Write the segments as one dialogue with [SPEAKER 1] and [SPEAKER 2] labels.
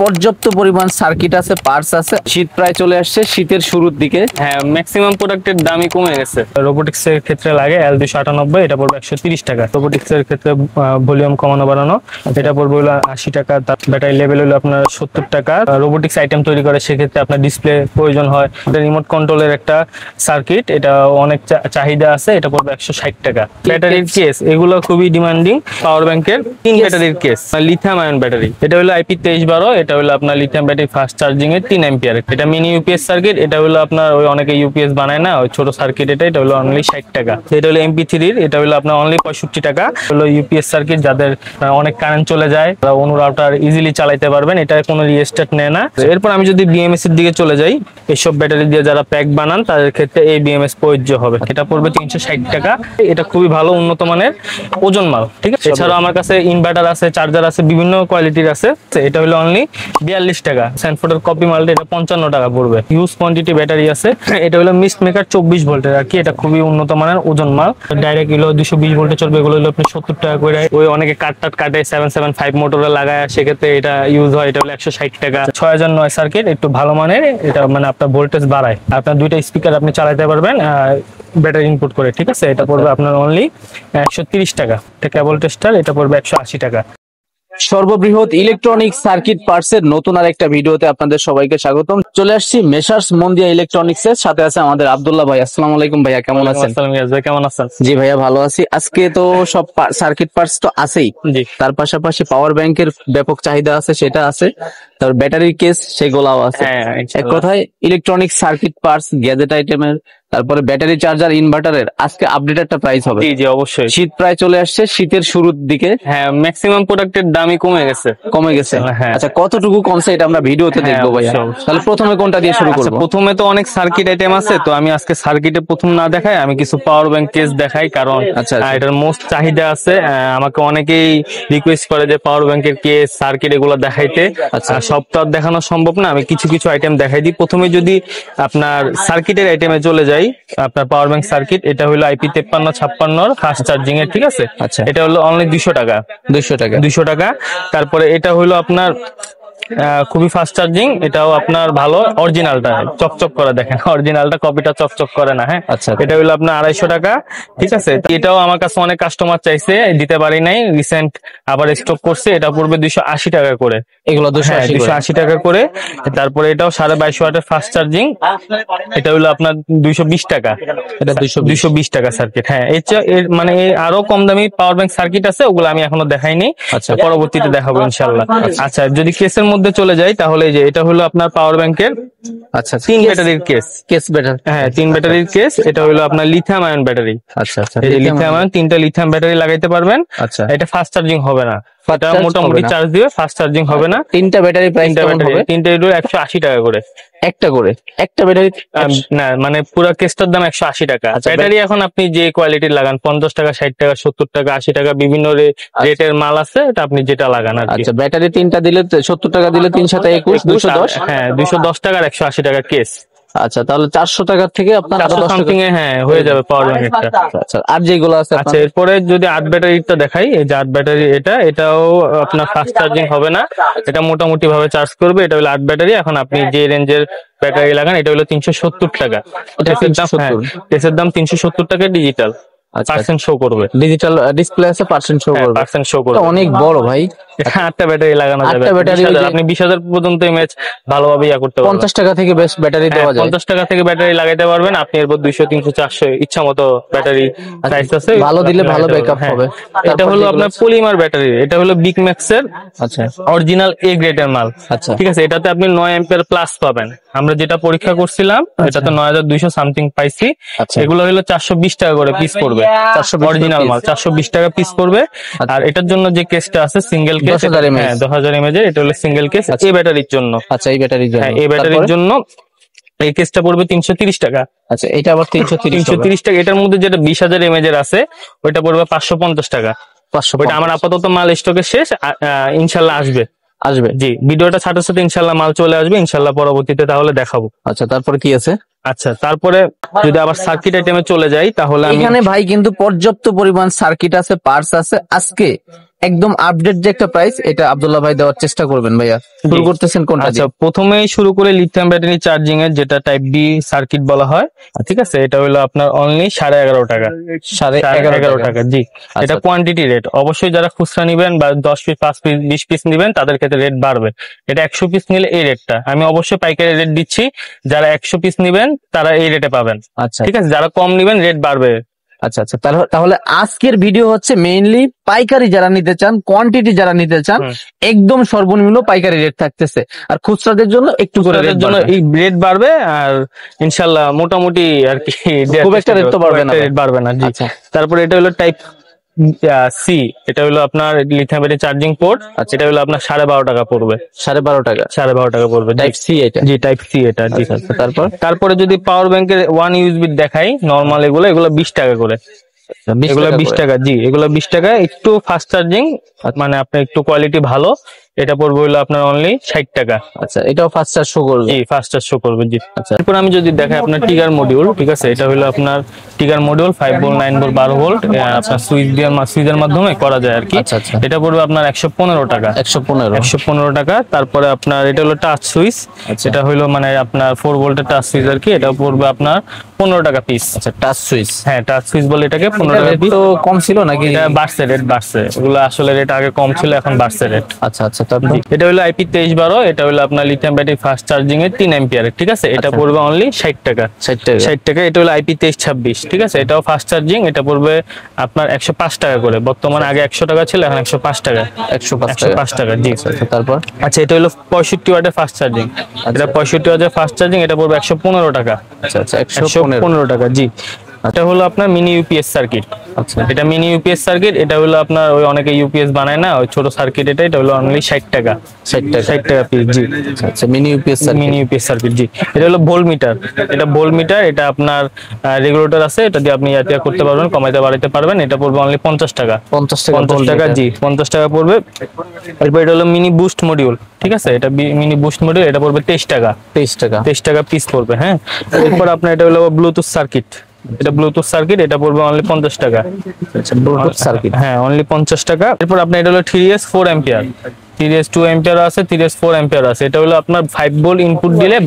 [SPEAKER 1] পর্যাপ্ত পরিমাণ সার্কিট আছে, পার্টস আছে। শীত প্রায় চলে আসছে, শীতের শুরুর দিকে।
[SPEAKER 2] হ্যাঁ, ম্যাক্সিমাম প্রোডাক্টের দামই কমে গেছে। রোবোটিক্স এর ক্ষেত্রে লাগে L298, এটা পড়বে 130 টাকা। রোবোটিক্স এর ক্ষেত্রে ভলিউম কমানো বাড়ানো, এটা পড়বে হলো 80 টাকা। তার ব্যাটারি লেভেল হলো আপনার 70 টাকা। রোবোটিক্স আইটেম তৈরি করে, সেক্ষেত্রে আপনার ডিসপ্লে প্রয়োজন হয়, রিমোট কন্ট্রোলের একটা সার্কিট, এটা অনেক চাহিদা আছে, এটা পড়বে 160 টাকা। ব্যাটারির কেস, এগুলো খুবই ডিমান্ডিং। পাওয়ার ব্যাংকের 3 ব্যাটারির কেস, লিথিয়াম আয়ন ব্যাটারি, এটা হলো IP2312, এটা হলো আপনার লিথিয়াম ব্যাটারি ফাস্ট চার্জিং এর 3 অ্যাম্পিয়ার। এটা মিনি ইউপিএস সার্কিট, এটা হলো আপনার ওই অনেকে ইউপিএস বানায় না, ওই ছোট সার্কিট, এটা হলো অনলি 60 টাকা। এটা হলো MP3 এর, এটা হলো আপনার অনলি 65 টাকা। হলো ইউপিএস সার্কিট, যাদের অনেক কারেন্ট চলে যায়, তারা অনু রাউটার ইজিলি চালাতে পারবেন, এটা কোনো রিস্টার্ট নেয় না। এরপর আমি যদি বিএমএস এর দিকে চলে যাই, এইসব ব্যাটারি দিয়ে যারা প্যাক বানান তাদের ক্ষেত্রে এই বিএমএস প্রযোজ্য হবে। এটা পড়বে 360 টাকা। এটা খুবই ভালো উন্নত মানের ওজন মাল, ঠিক আছে। এছাড়াও আমার কাছে ইনভার্টার আছে, চার্জার আছে, বিভিন্ন কোয়ালিটির আছে। এটা হলো অনলি 42 টাকা। স্যানফোর্ডের কপি মালটা, এটা 55 টাকা পড়বে। হিউজ কোয়ান্টিটি ব্যাটারি আছে। এটা হলো মিস্ট মেকার 24 ভোল্টের আর কি, এটা খুবই উন্নত মানের ওজন মাল। ডাইরেক্ট হলো 220 ভোল্টে চলবে। এগুলো হলো আপনি 70 টাকা করে। ওই অনেকে কাটে 775 মোটরে লাগায়, সেক্ষেত্রে এটা ইউজ হয়। এটা হলো 160 টাকা। 6009 সার্কিট, একটু ভালো মানের, এটা মানে আপনার ভোল্টেজ বাড়ায়, আপনার দুইটা স্পিকার আপনি চালাতে পারবেন ব্যাটারি ইনপুট করে, ঠিক আছে। এটা পড়বে আপনার অনলি 130 টাকা। এটা কেবল টেস্টার, এটা পড়বে 180 টাকা।
[SPEAKER 1] সর্ববৃহৎ ইলেকট্রনিক সার্কিট পার্টস এর নতুন আর একটা ভিডিওতে আপনাদের সবাইকে স্বাগতম। চলে আসছি মেসার্স মন্দিয়া ইলেকট্রনিক্স এর সাথে। আছে আমাদের আব্দুল্লাহ ভাই। আসসালামু আলাইকুম ভাইয়া, কেমন আছেন?
[SPEAKER 2] আসসালাম ভাই, কেমন আছেন?
[SPEAKER 1] জি ভাইয়া, ভালো আছি। আজকে তো সব সার্কিট পার্টস তো আছেই, তার পাশাপাশি পাওয়ার ব্যাংকের ব্যাপক চাহিদা আছে, সেটা আছে। তারপর ব্যাটারির কেস, সেগুলাও আছে। এক কথায় ইলেকট্রনিক সার্কিট পার্টস, গ্যাজেট আইটেমের, তারপরে ব্যাটারি, চার্জার, ইনভার্টারের আজকে আপডেট একটা প্রাইস হবে।
[SPEAKER 2] জি জি, অবশ্যই।
[SPEAKER 1] শীত প্রায় চলে আসছে, শীতের শুরুর দিকে।
[SPEAKER 2] হ্যাঁ, ম্যাক্সিমাম প্রোডাক্টের দামই কমে গেছে। হ্যাঁ।
[SPEAKER 1] আচ্ছা, কতটুকু কমছে এটা আমরা ভিডিওতে দেখবো ভাইয়া। তাহলে প্রথমে কোনটা দিয়ে শুরু করব?
[SPEAKER 2] প্রথমে তো অনেক সার্কিট আইটেম আছে, তো আমি আজকে সার্কিটে প্রথম না দেখাই, আমি কিছু পাওয়ার ব্যাংক কেস দেখাই, কারণ এটার মোস্ট চাহিদা আছে। আমাকে অনেকেই রিকোয়েস্ট করে যে পাওয়ার ব্যাংকের কেস, সার্কিট এগুলো দেখাইতে। সব তো আর দেখানো সম্ভব না, আমি কিছু কিছু আইটেম দেখাই দিই। প্রথমে যদি আপনার সার্কিটের আইটেমে চলে যাই, আপনার পাওয়ার ব্যাংক সার্কিট, এটা হলো IP5356 ফাস্ট চার্জিং এর, ঠিক আছে। এটা হলো অনলি 200 টাকা। 200 টাকা। তারপরে এটা হলো আপনার খুবই ফাস্ট চার্জিং, এটাও আপনার ভালো। অরিজিনালটা চকচক করে, দেখেন অরিজিনালটা, কপিটা চকচক করে না। হ্যাঁ, এটা হলো আপনার 250 টাকা, ঠিক আছে। এটাও আমার কাছে অনেক কাস্টমার চাইছে, দিতে পারি নাই, রিসেন্ট আবার স্টক করছে। এটা পড়বে 280 টাকা করে। এগুলো 280 টাকা করে। তারপরে এটাও 22.5 ওয়াটের ফাস্ট চার্জিং, এটা হলো আপনার 220 টাকা। এটা 220 টাকা সার্কিট। হ্যাঁ, মানে আরো কম দামি পাওয়ার ব্যাংক সার্কিট আছে, ওগুলো আমি এখনো দেখাইনি, পরবর্তীতে দেখাবো ইনশাল্লাহ। আচ্ছা, যদি কেসের মধ্যে চলে যাই, তাহলে যে এটা হলো আপনার পাওয়ার ব্যাংকের 3 ব্যাটারির কেস ব্যাটারি। হ্যাঁ, 3 ব্যাটারির কেস। এটা হলো আপনার লিথিয়াম আয়ন ব্যাটারি। এই লিথিয়াম আয়ন, 3টা লিথিয়াম ব্যাটারি লাগাইতে পারবেন। এটা ফাস্ট চার্জিং হবে না, মোটামুটি চার্জ দিবে, ফাস্ট চার্জিং হবে না।
[SPEAKER 1] 3টা ব্যাটারি প্রাইস কেমন হবে?
[SPEAKER 2] 3টা 180 টাকা করে।
[SPEAKER 1] একটা ব্যাটারি
[SPEAKER 2] না, মানে পুরো কেসটার দাম 180 টাকা। ব্যাটারি এখন আপনি যে কোয়ালিটির লাগান, 50 টাকা, 60 টাকা, 70 টাকা, 80 টাকা, বিভিন্ন রেটের মাল আছে, এটা আপনি যেটা লাগান আর কি।
[SPEAKER 1] আচ্ছা, ব্যাটারি 3টা দিলে 70 টাকা দিলে 3 7 21 210।
[SPEAKER 2] হ্যাঁ, 210 টাকা আর 180 টাকা কেস।
[SPEAKER 1] আচ্ছা, তাহলে 400 টাকার থেকে আপনার
[SPEAKER 2] 400 সামথিং এ হ্যাঁ হয়ে যাবে পাওয়ার ব্যাংক একটা।
[SPEAKER 1] আচ্ছা, আর যেগুলো আছে।
[SPEAKER 2] আচ্ছা, এরপরে যদি 8 ব্যাটারিটা দেখাই, এই যে 8 ব্যাটারি, এটাও আপনার ফাস্ট চার্জিং হবে না, এটা মোটামুটি ভাবে চার্জ করবে। এটা হলো 8 ব্যাটারি। এখন আপনি যে রেঞ্জের ব্যাটারি লাগান, এটা হলো 370 টাকা। কেসের দাম 370 টাকা। ডিজিটাল পার্সেন্ট শো করবে, ডিজিটাল ডিসপ্লে আছে, পার্সেন্ট শো করবে। অনেক বড় ভাই, 8টা ব্যাটারি লাগানো যাবে। আপনি 20,000 পর্যন্ত ইমেজ ভালোভাবে করতে পারবেন।
[SPEAKER 1] 50 টাকা থেকে বেশ ব্যাটারি দেওয়া যায়।
[SPEAKER 2] 50 টাকা থেকে ব্যাটারি লাগাইতে পারবেন আপনি। এরপর 200 300 400 ইচ্ছা মতো ব্যাটারি সাইজ আছে,
[SPEAKER 1] ভালো দিলে ভালো ব্যাকআপ হবে।
[SPEAKER 2] এটা হলো আপনার পলিমার ব্যাটারি, এটা হলো বিগ ম্যাক্স এর অরিজিনাল এ গ্রেডের মাল। ঠিক আছে, এটাতে আপনি 9 অ্যাম্পিয়ার প্লাস পাবেন। আমরা যেটা পরীক্ষা করছিলাম, এটাতে 9200 সামথিং পাইছি। এগুলো হলো 420 টাকা করে পিস পড়বে। অরিজিনাল মাল 420 টাকা পিস পড়বে। আর এটার জন্য যে কেসটা আছে, সিঙ্গেল কেস, 10,000 mAh, এটা হলো সিঙ্গেল কেস এই ব্যাটারির জন্য। আচ্ছা, এই ব্যাটারির জন্য, এই ব্যাটারির জন্য এই কেসটা পড়বে 330 টাকা। আচ্ছা, এটা আবার 330 টাকা। এটার মধ্যে যেটা 20,000 mAh আছে, ওইটা পড়বে 550 টাকা। ওইটা আমার আপাতত মাল স্টকে শেষ, ইনশাল্লাহ আসবে। জি, ভিডিওটা সাথে সাথে ইনশাল্লাহ মাল চলে আসবে, ইনশাল্লাহ পরবর্তীতে তাহলে দেখাবো। আচ্ছা, তারপরে কি আছে? আচ্ছা, তারপরে যদি আবার সার্কিট আইটেমে চলে যাই, তাহলে
[SPEAKER 1] এখানে ভাই কিন্তু পর্যাপ্ত পরিমাণ সার্কিট আছে, পার্টস আছে। আজকে একদম আপডেট যে একটা প্রাইস, এটা আব্দুল্লাহ ভাই দেওয়ার চেষ্টা করবেন ভাইয়া। শুরু করতেছেন কোনটা দিয়ে?
[SPEAKER 2] আচ্ছা, প্রথমেই শুরু করে লিথিয়াম ব্যাটারি চার্জিং এর যেটা টাইপ বি সার্কিট বলা হয়, ঠিক আছে, এটা হলো আপনার অনলি 11.5 টাকা। 11.5 টাকা, জি। এটা কোয়ান্টিটি রেট, অবশ্যই যারা খুচরা নিবেন বা 10 পিস 5 পিস 20 পিস নিবেন তাদের ক্ষেত্রে রেট বাড়বে। এটা 100 পিস নিলে এই রেটটা, আমি অবশ্যই পাইকারি রেট দিচ্ছি। যারা 100 পিস নিবেন তারা এই রেটে পাবেন,
[SPEAKER 1] আচ্ছা
[SPEAKER 2] ঠিক আছে। যারা কম নিবেন রেট বাড়বে।
[SPEAKER 1] আচ্ছা আচ্ছা, তাহলে আজকের ভিডিও হচ্ছে মেইনলি পাইকারি যারা নিতে চান, কোয়ান্টিটি যারা নিতে চান, একদম সর্বনিম্ন পাইকারি রেট থাকতেছে, আর খুচরাদের জন্য একটু করে রেট
[SPEAKER 2] জন্য এই রেট বাড়বে। আর ইনশাল্লাহ মোটামুটি আর কি
[SPEAKER 1] খুব একটা রেট তো বাড়বে না,
[SPEAKER 2] রেট বাড়বে না, জি। তারপরে এটা হলো টাইপ সি, এটা হলো আপনার লিথিয়াম ব্যাটারি চার্জিং পোর্ট। এটা হলো আপনার 12.5 টাকা পড়বে।
[SPEAKER 1] 12.5 টাকা?
[SPEAKER 2] 12.5 টাকা পড়বে,
[SPEAKER 1] টাইপ সি এটা?
[SPEAKER 2] জি, টাইপ সি এটা, জি। তারপরে যদি পাওয়ার ব্যাংকের 1 ইউএসবি দেখাই, নরমাল এগুলো 20 টাকা করে। এগুলো 20 টাকা, জি, এগুলো 20 টাকা। একটু ফাস্ট চার্জিং, মানে আপনার একটু কোয়ালিটি ভালো, এটা পড়বে হলো আপনার অনলি 60 টাকা।
[SPEAKER 1] আচ্ছা, এটাও ফাস্ট চার্জ শো করবে?
[SPEAKER 2] জি, ফাস্ট চার্জ শো করবে, জি।
[SPEAKER 1] আচ্ছা,
[SPEAKER 2] এরপর আমি যদি দেখাই আপনার টিগার মডিউল, ঠিক আছে, এটা হলো আপনার টিগার মডিউল 5 ভোল্ট 9 ভোল্ট 12 ভোল্ট আপনার সুইচের মাধ্যমে করা যায় আর কি। এটা পড়বে আপনার 115 টাকা। 115 টাকা। তারপরে আপনার এটা হলো টাচ সুইচ, এটা হলো মানে আপনার 4 ভোল্টের টাচ সুইচ আর কি। এটা পড়বে আপনার 15 টাকা পিস।
[SPEAKER 1] আচ্ছা, টাচ সুইচ?
[SPEAKER 2] হ্যাঁ, টাচ সুইচ বলে এটাকে। 15 টাকা পিস।
[SPEAKER 1] তো কম ছিল নাকি?
[SPEAKER 2] এটা বাড়ছে, রেট বাড়ছে। এগুলো আসলে রেট আগে কম ছিল, এখন বাড়ছে রেট।
[SPEAKER 1] আচ্ছা আচ্ছা, তারপর
[SPEAKER 2] এটা হলো আইপি 2312, এটা হলো আপনার লিথিয়াম ব্যাটারি ফাস্ট চার্জিং এর 3 অ্যাম্পিয়ার, ঠিক আছে। এটা পড়বে অনলি 60 টাকা। 60 টাকা। এটা হলো আইপি 2326, ঠিক আছে, এটাও ফাস্ট চার্জিং। এটা পড়বে আপনার 105 টাকা করে। বর্তমানে আগে 100 টাকা ছিল, এখন 105 টাকা। 105 টাকা, জি।
[SPEAKER 1] তারপর
[SPEAKER 2] আচ্ছা, এটা হলো 65 ওয়াটের ফাস্ট চার্জিং। এটা 65 ওয়াটের ফাস্ট চার্জিং, এটা পড়বে 115 টাকা।
[SPEAKER 1] আচ্ছা আচ্ছা,
[SPEAKER 2] 115 টাকা, জি। এটা হলো আপনার মিনি ইউপিএস সার্কিট। আচ্ছা, এটা মিনি ইউপিএস সার্কিট। এটা হলো আপনার ওই অনেকে ইউপিএস বানায় না, ওই ছোট সার্কিট। এটা হলো অনলি 60 টাকা। 60 টাকা পিস, জি।
[SPEAKER 1] আচ্ছা, mini UPS circuit.
[SPEAKER 2] Mini UPS circuit, জি। এটা হলো ভোল্ট মিটার। এটা ভোল্ট মিটার, এটা আপনার রেগুলেটর আছে, এটা দিয়ে আপনি ইয়াতিয়া করতে পারবেন, কমাইতে বাড়াইতে পারবেন। এটা পড়বে অনলি 50 টাকা।
[SPEAKER 1] 50 টাকা,
[SPEAKER 2] জি, 50 টাকা পড়বে। এরপর এটা হলো মিনি বুস্ট মডিউল, ঠিক আছে, এটা মিনি বুস্ট মডিউল। এটা পড়বে 23 টাকা। 23 টাকা পিস পড়বে, হ্যাঁ। এরপর আপনার এটা হলো ব্লুটুথ সার্কিট। এটা ব্লুটুথ সার্কিট, এটা পড়বে অনলি 50 টাকা।
[SPEAKER 1] আচ্ছা, ব্লুটুথ সার্কিট,
[SPEAKER 2] হ্যাঁ, অনলি 50 টাকা। এরপর আপনার এটা হলো 3S 4 অ্যাম্পিয়ার। 3S 2 অ্যাম্পিয়ার আছে, 3S 4 অ্যাম্পিয়ার আছে। এটা হলো আপনার 5 ভোল্ট ইনপুট দিলে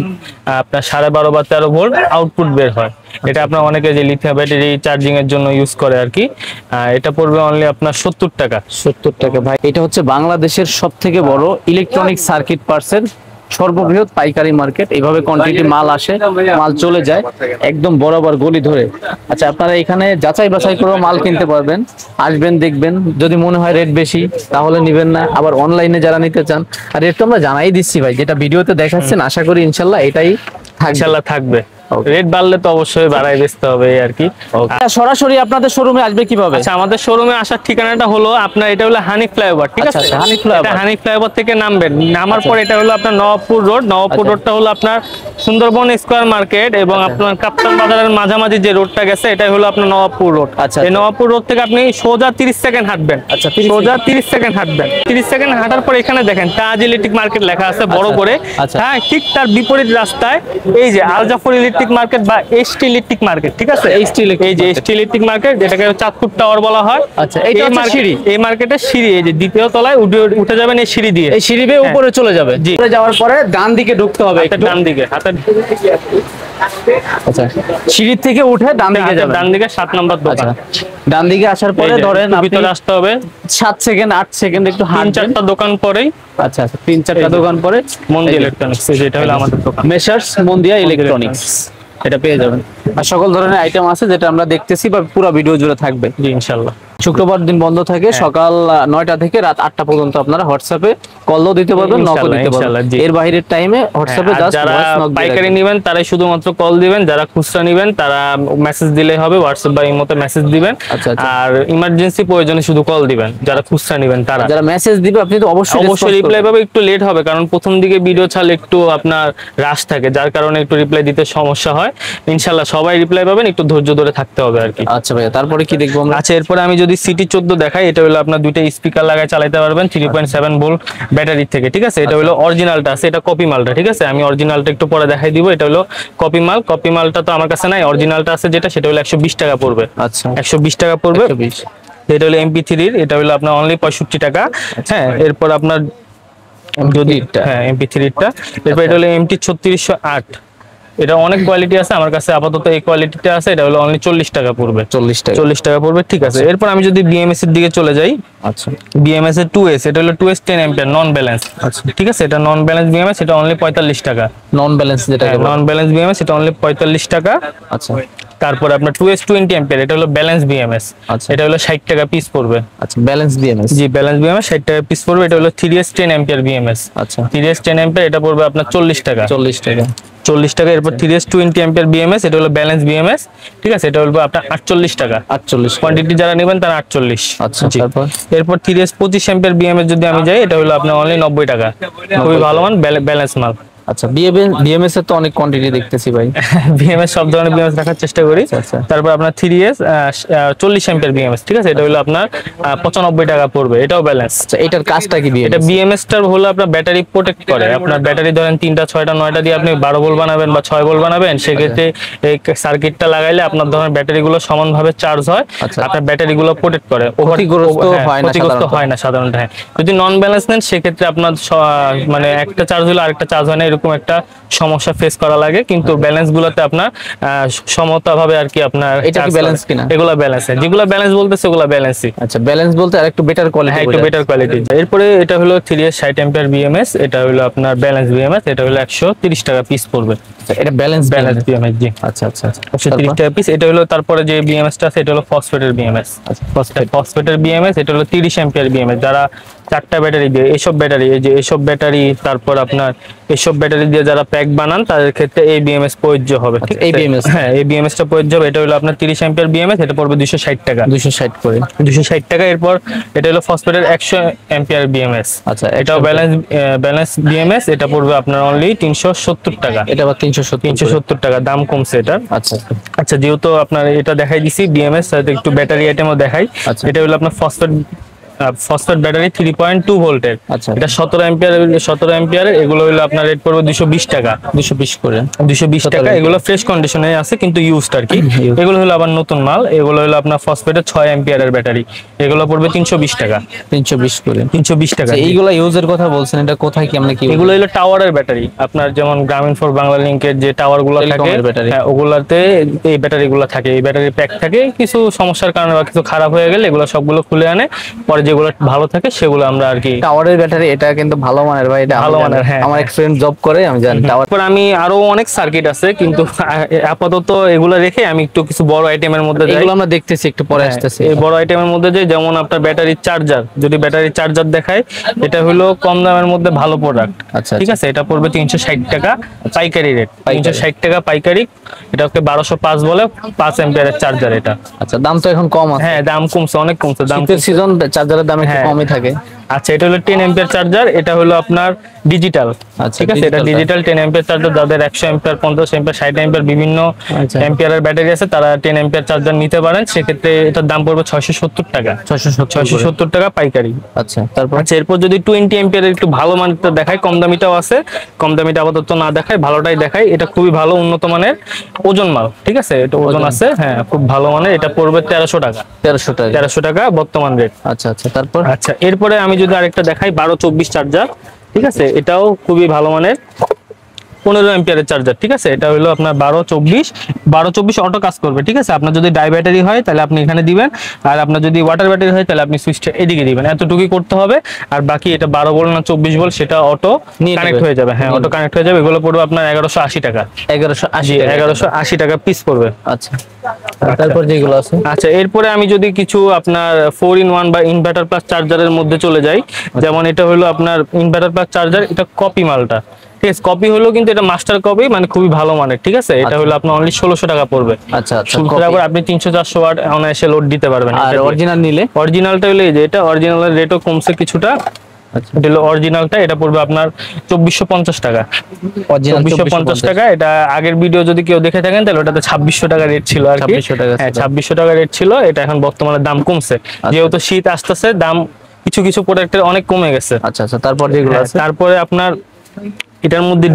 [SPEAKER 2] আপনার 12.5 বা 13 ভোল্ট আউটপুট বের হয়। এটা আপনার অনেকে যে লিথিয়াম ব্যাটারি চার্জিং এর জন্য ইউজ করে আর কি। এটা পড়বে অনলি আপনার 70 টাকা।
[SPEAKER 1] 70 টাকা। ভাই, এটা হচ্ছে বাংলাদেশের সবথেকে বড় ইলেকট্রনিক সার্কিট পার্টসের সর্ববৃহৎ পাইকারি মার্কেট। এইভাবে কোয়ান্টিটি মাল আসে, মাল চলে যায় একদম বরাবর গলি ধরে। আচ্ছা, আপনারা এখানে যাচাই বাছাই করে মাল কিনতে পারবেন, আসবেন, দেখবেন, যদি মনে হয় রেট বেশি তাহলে নিবেন না। আবার অনলাইনে যারা নিতে চান, আর রেট তো আমরা জানাই দিচ্ছি ভাই, যেটা ভিডিওতে দেখাচ্ছেন, আশা করি ইনশাল্লাহ এটাই
[SPEAKER 2] থাকবে। রেট বাড়লে তো অবশ্যই বাড়াই বেচতে হবে আর কি।
[SPEAKER 1] সরাসরি আপনাদের শোরুমে আসবে কিভাবে?
[SPEAKER 2] আচ্ছা, আমাদের শোরুমে আসার ঠিকানাটা হলো আপনার, এটা হলো হানিফ ফ্লাইওভার, ঠিক আছে। হানিফ ফ্লাইওভার থেকে নামবেন, নামার পর এটা হলো আপনার নবাবপুর রোড। নবাবপুর রোডটা হলো আপনার সুন্দরবন স্কয়ার মার্কেট এবং আপনার কাপ্তান বাজারের মাঝামাঝি যে রোডটা গেছে, এটাই হলো আপনার নবাবপুর রোড। এই নবাবপুর রোড থেকে আপনি সোজা 30 সেকেন্ড হাঁটবেন। আচ্ছা, সোজা 30 সেকেন্ড হাঁটবেন। 30 সেকেন্ড হাঁটার পর এখানে দেখেন তাজ ইলেকট্রিক মার্কেট লেখা আছে বড় করে। হ্যাঁ, ঠিক তার বিপরীত রাস্তায় এই যে আল জাফর ইলেকট্রিক মার্কেট বা এসটি ইলেকট্রিক মার্কেট, ঠিক আছে। এই যে এসটি ইলেকট্রিক মার্কেট, যেটাকে চাঁদপুর টাওয়ার বলা হয়।
[SPEAKER 1] আচ্ছা, এই সিঁড়ি,
[SPEAKER 2] এই মার্কেটের সিঁড়ি, এই যে দ্বিতীয় তলায় উঠে যাবেন এই সিঁড়ি দিয়ে।
[SPEAKER 1] এই সিঁড়ি বেয়ে উপরে চলে যাবে। জি, উপরে যাওয়ার পরে ডান দিকে ঢুকতে হবে,
[SPEAKER 2] ডান দিকে হাতে।
[SPEAKER 1] আচ্ছা, সিঁড়ি থেকে উঠে ডান দিকে যাবেন।
[SPEAKER 2] ডান দিকে 7 নম্বর দোকান।
[SPEAKER 1] ডান দিকে আসার পরে ধরেন
[SPEAKER 2] ভিতরে আসতে হবে
[SPEAKER 1] 7 সেকেন্ড 8 সেকেন্ড একটু
[SPEAKER 2] 3-4টা দোকান পরেই।
[SPEAKER 1] আচ্ছা আচ্ছা, 3-4টা দোকান পরে
[SPEAKER 2] মন্দিয়া ইলেকট্রনিক্স, যেটা হলো আমাদের দোকান,
[SPEAKER 1] মেসার্স মন্দিয়া ইলেকট্রনিক্স। এটা পেয়ে যাবেন। আর সকল ধরনের আইটেম আছে যেটা আমরা দেখতেছি বা পুরো ভিডিও জুড়ে থাকবে।
[SPEAKER 2] জি, ইনশাআল্লাহ।
[SPEAKER 1] শুক্রবার দিন বন্ধ থাকে, সকাল 9টা থেকে রাত 8টা পর্যন্ত আপনারা হোয়াটসঅ্যাপে কলও দিতে পারবেন, নকও দিতে পারবেন। এর বাইরের টাইমে হোয়াটসঅ্যাপে জাস্ট
[SPEAKER 2] যারা পাইকারি নেবেন তারাই শুধুমাত্র কল দিবেন, যারা খুচরা নেবেন তারা মেসেজ দিলেই হবে, হোয়াটসঅ্যাপ বা ইমোতে মেসেজ দিবেন। আর ইমার্জেন্সি প্রয়োজনে শুধু কল দিবেন যারা খুচরা নেবেন। তারা
[SPEAKER 1] যারা মেসেজ দিবে আপনি তো অবশ্যই
[SPEAKER 2] রিপ্লাই পাবে। একটু লেট হবে কারণ প্রথম দিকে ভিডিও ছাড়লে একটু আপনার রাশ থাকে, যার কারণে একটু রিপ্লাই দিতে সমস্যা হয়। ইনশাআল্লাহ সবাই রিপ্লাই পাবেন, একটু ধৈর্য ধরে থাকতে হবে আর কি।
[SPEAKER 1] আচ্ছা ভাইয়া, তারপরে কি দেখবো আমরা?
[SPEAKER 2] আচ্ছা, এরপরে আমি যদি সিটি 14 দেখাই, এটা হলো আপনার দুইটা স্পিকার লাগায় চালাতে পারবেন 3.7 ভোল্ট ব্যাটারি থেকে, ঠিক আছে। এটা হলো অরিজিনালটা আছে, এটা কপি মালটা, ঠিক আছে। আমি অরিজিনালটা একটু পরে দেখাই দিব। এটা হলো কপি মাল। কপি মালটা তো আমার কাছে নাই, অরিজিনালটা আছে যেটা, সেটা হলো 120 টাকা পড়বে।
[SPEAKER 1] আচ্ছা,
[SPEAKER 2] 120 টাকা পড়বে। এটা হলো MP3 এটা হলো আপনার অনলি 65 টাকা। হ্যাঁ, এরপর আপনার যদি হ্যাঁ MP3 টা, এরপর এটা হলো MT 3608, এটা অনেক কোয়ালিটি আছে, আমার কাছে আপাতত এই কোয়ালিটিটা আছে, এটা হলো অনলি 40 টাকা পড়বে। 40 টাকা পড়বে, ঠিক আছে। এরপর আমি যদি BMS এর দিকে চলে যাই,
[SPEAKER 1] আচ্ছা
[SPEAKER 2] BMS এর 2S, এটা হলো 2S 10 অ্যাম্পিয়ার নন ব্যালেন্স। আচ্ছা, ঠিক আছে, এটা নন ব্যালেন্স BMS, এটা অনলি 45 টাকা।
[SPEAKER 1] নন ব্যালেন্স যেটাকে
[SPEAKER 2] নন ব্যালেন্স BMS, এটা অনলি 45 টাকা।
[SPEAKER 1] আচ্ছা,
[SPEAKER 2] তারপর আপনার 2S 20 অ্যাম্পিয়ার, এটা হলো ব্যালেন্স BMS,
[SPEAKER 1] আচ্ছা,
[SPEAKER 2] এটা হলো 60 টাকা পিস পড়বে।
[SPEAKER 1] আচ্ছা, ব্যালেন্স BMS,
[SPEAKER 2] জি ব্যালেন্স BMS 60 টাকা পিস পড়বে। এটা হলো 3S 10 অ্যাম্পিয়ার BMS,
[SPEAKER 1] আচ্ছা,
[SPEAKER 2] 3S 10 অ্যাম্পিয়ার, এটা পড়বে আপনার 40 টাকা।
[SPEAKER 1] 40 টাকা,
[SPEAKER 2] 40 টাকা। এরপর 3S 20 অ্যাম্পিয়ার BMS, এটা হলো ব্যালেন্স BMS, ঠিক আছে, এটা হলো আপনার 48 টাকা।
[SPEAKER 1] 48,
[SPEAKER 2] কোয়ান্টিটি যারা নেবেন তারা 48।
[SPEAKER 1] আচ্ছা,
[SPEAKER 2] জি।
[SPEAKER 1] তারপর
[SPEAKER 2] এরপর 3S 25 অ্যাম্পিয়ার BMS যদি আমি যাই, এটা হলো আপনার অনলি 90 টাকা, খুবই ভালো মান, ব্যালেন্স মাল।
[SPEAKER 1] আচ্ছা, BMS এর তো অনেক কোয়ান্টিটি দেখতেছি ভাই।
[SPEAKER 2] BMS সব ধরনের BMS রাখার চেষ্টা করি।
[SPEAKER 1] আচ্ছা,
[SPEAKER 2] তারপর আপনার 3S 40 অ্যাম্পিয়ার BMS, ঠিক আছে, এটা হলো আপনার 95 টাকা পড়বে, এটাও ব্যালেন্স।
[SPEAKER 1] আচ্ছা, এটার কাজটা কি?
[SPEAKER 2] এটা BMS টার হলো আপনার ব্যাটারি প্রোটেক্ট করে। আপনার ব্যাটারি ধরেন 3টা 6টা 9টা দিয়ে আপনি 12 ভোল্ট বানাবেন বা 6 ভোল্ট বানাবেন, সেক্ষেত্রে এই সার্কিটটা লাগাইলে আপনার ধরেন ব্যাটারিগুলো সমানভাবে চার্জ হয়, আপনার ব্যাটারিগুলো প্রোটেক্ট করে, ক্ষতিগ্রস্ত হয় না সাধারণত। হ্যাঁ, যদি নন ব্যালেন্স নেন সেক্ষেত্রে আপনার মানে একটা চার্জ হলে আরেকটা চার্জ হয় না, এরকম একটা সমস্যা ফেস করা লাগে। কিন্তু ব্যালেন্স গুলোতে আপনার সমতাভাবে আর কি আপনার
[SPEAKER 1] এটা কি ব্যালেন্স কিনা?
[SPEAKER 2] এগুলা ব্যালেন্স, যেগুলো ব্যালেন্স বলতেছে ওগুলা ব্যালেন্সই।
[SPEAKER 1] আচ্ছা, ব্যালেন্স বলতে আর একটু বেটার কোয়ালিটি,
[SPEAKER 2] হ্যাঁ একটু বেটার কোয়ালিটি। এরপরে এটা হলো 3S 60 অ্যাম্পিয়ার BMS, এটা হলো আপনার ব্যালেন্স BMS, এটা হলো 130 টাকা পিস পড়বে।
[SPEAKER 1] এটা ব্যালেন্স
[SPEAKER 2] BMS, জি।
[SPEAKER 1] আচ্ছা, আচ্ছা,
[SPEAKER 2] 130 টাকা পিস। এটা হলো তারপরে যে BMS টা আছে, এটা হলো ফসফেটের BMS, ফসফেটের BMS, এটা হলো 30 অ্যাম্পিয়ার BMS। যারা 4টা ব্যাটারি দিয়ে এইসব ব্যাটারি, এই যে এইসব ব্যাটারি, তারপর আপনার এইসব ব্যাটারি দিয়ে যারা প্যাক বানান তাদের ক্ষেত্রে এই BMS প্রযোজ্য হবে। ঠিক
[SPEAKER 1] এই BMS,
[SPEAKER 2] হ্যাঁ এই BMS টা প্রযোজ্য হবে। এটা হলো আপনার 30 অ্যাম্পিয়ার BMS, এটা পড়বে 260 টাকা,
[SPEAKER 1] 260 করে,
[SPEAKER 2] 260 টাকা। এরপর এটা হলো ফসফেটের 100 অ্যাম্পিয়ার BMS,
[SPEAKER 1] আচ্ছা,
[SPEAKER 2] এটাও ব্যালেন্স BMS, এটা পড়বে আপনার অনলি 370 টাকা।
[SPEAKER 1] এটা আবার
[SPEAKER 2] 370 টাকা, দাম কমছে এটা।
[SPEAKER 1] আচ্ছা,
[SPEAKER 2] আচ্ছা, যেহেতু আপনার এটা দেখাই দিছি BMS, সাথে একটু ব্যাটারি আইটেমও দেখাই। এটা হলো আপনার ফসফেট ব্যাটারি 3.2 ভোল্টের, এটা 17 অ্যাম্পিয়ার, এগুলো হলো আপনার রেট পড়বে 220 টাকা, 220 করে, 220 টাকা। এগুলো ফ্রেশ কন্ডিশনে আছে কিন্তু ইউজড আর কি। এগুলো হলো আবার নতুন মাল, এগুলো হলো আপনার ফসফেটের 6 অ্যাম্পিয়ারের ব্যাটারি, এগুলো পড়বে 320 টাকা, 320 করে, 320 টাকা।
[SPEAKER 1] এইগুলো ইউজের কথা বলছেন, এটা কোথায় কেমনে কি?
[SPEAKER 2] এগুলো হলো টাওয়ারের ব্যাটারি, আপনার যেমন গ্রামীণ4 বাংলা লিংকের যে টাওয়ার গুলো থাকে, হ্যাঁ ওগুলাতে এই ব্যাটারি গুলো থাকে, এই ব্যাটারি প্যাক থাকে। কিছু সমস্যার কারণে বা কিছু খারাপ হয়ে গেলে এগুলো সবগুলো খুলে আনে, পরে যেগুলো ভালো থাকে সেগুলো আমরা আর কি।
[SPEAKER 1] টাওয়ারের ব্যাটারি এটা কিন্তু ভালো মানের ভাই, এটা
[SPEAKER 2] ভালো মানের। হ্যাঁ,
[SPEAKER 1] আমার এক ফ্রেন্ড জব করে, আমি জানি।
[SPEAKER 2] তারপর আমি আরো অনেক সার্কিট আছে, কিন্তু আপাতত এগুলো রেখে আমি একটু কিছু বড় আইটেমের মধ্যে যাই।
[SPEAKER 1] এগুলো আমরা দেখতেছি, একটু পরে আসতেছি।
[SPEAKER 2] এই বড় আইটেমের মধ্যে যাই, যেমন আপনার ব্যাটারি চার্জার, যদি ব্যাটারি চার্জার দেখায়, এটা হলো কম দামের মধ্যে ভালো প্রোডাক্ট। আচ্ছা, ঠিক আছে, এটা পড়বে 360 টাকা পাইকারি রেট, 360 টাকা পাইকারি। এটাকে 1205 বলে, 5 অ্যাম্পিয়ারের চার্জার এটা।
[SPEAKER 1] আচ্ছা, দাম তো এখন কম আছে?
[SPEAKER 2] হ্যাঁ, দাম কমছে, অনেক কমছে দাম।
[SPEAKER 1] সিজন চার্জারের দাম একটু কমই থাকে।
[SPEAKER 2] আচ্ছা, এটা হলো 10 অ্যাম্পিয়ার চার্জার, এটা হলো আপনার ডিজিটাল। ঠিক আছে, এটা ডিজিটাল 10 অ্যাম্পিয়ার চার্জার। যাদের 100 অ্যাম্পিয়ার, 50 অ্যাম্পিয়ার, 60 অ্যাম্পিয়ার বিভিন্ন অ্যাম্পিয়ারের ব্যাটারি আছে, তারা 10 অ্যাম্পিয়ার চার্জার নিতে পারেন। সেক্ষেত্রে এটার দাম পড়বে 670 টাকা, 670 টাকা পাইকারি। আচ্ছা, তারপর এরপর যদি 20 অ্যাম্পিয়ারের একটু ভালো মানটা দেখায়, কম দামিটাও আছে, কম দামিটা আপাতত না দেখায়, ভালোটাই দেখায়। এটা খুবই ভালো উন্নত মানের ওজন মাল, ঠিক আছে, এটা ওজন আছে, হ্যাঁ খুব ভালো মানের। এটা পড়বে 1300 টাকা, 1300 টাকা বর্তমান রেট। আচ্ছা, আচ্ছা, তারপর আচ্ছা, এরপরে আমি যদি আরেকটা দেখাই 1224 চার্জার, ঠিক আছে, এটাও খুবই ভালো মানের, 15 অ্যাম্পিয়ারের চার্জার। ঠিক আছে, এটা হলো আপনার 1224 অটো কাজ করবে। ঠিক আছে, আপনার যদি ডাই ব্যাটারি হয় তাহলে আপনি এখানে দিবেন, আর আপনার যদি ওয়াটার ব্যাটারি হয় তাহলে আপনি সুইচটা এদিকে দিবেন, এতটুকুই করতে হবে। আর বাকি এটা 12 ভোল্ট না 24 ভোল্ট সেটা অটো কানেক্ট হয়ে যাবে। হ্যাঁ, অটো কানেক্ট হয়ে যাবে। এগুলো পড়বে আপনার 1180 টাকা, 1180 টাকা পিস পড়বে। আচ্ছা, তারপর যেগুলো আছে। আচ্ছা, এরপরে আমি যদি কিছু আপনার 4-in-1 বা ইনভার্টার প্লাস চার্জারের মধ্যে চলে যাই, যেমন এটা হলো আপনার ইনভার্টার প্লাস চার্জার, এটা কপি মালটা। ঠিক আছে, কপি হলো কিন্তু এটা মাস্টার কপি, মানে খুবই ভালো মানের। ঠিক আছে, এটা হলো আপনার অনলি 1600 টাকা পড়বে। আচ্ছা, আচ্ছা, তারপর আপনি 300-400 ওয়াট অনায়াসে লোড দিতে পারবেন। আর অরিজিনাল নিলে, অরিজিনালটা হলো এই যে এটা, অরিজিনালের রেটও কমছে কিছুটা। এটা হলো অরিজিনালটা, এটা পড়বে আপনার 2450 টাকা, 2450 টাকা। এটা আগের ভিডিও যদি কেউ দেখে থাকেন তাহলে ওটাতে 2600 টাকা রেট ছিল আর কি। হ্যাঁ, 2600 টাকা রেট ছিল। এটা এখন বর্তমানে দাম কমছে, যেহেতু শীত আসতেছে, দাম কিছু প্রোডাক্টের অনেক কমে গেছে। আচ্ছা, আচ্ছা, তারপর যেগুলো আছে, তারপরে আপনার এটার মধ্যে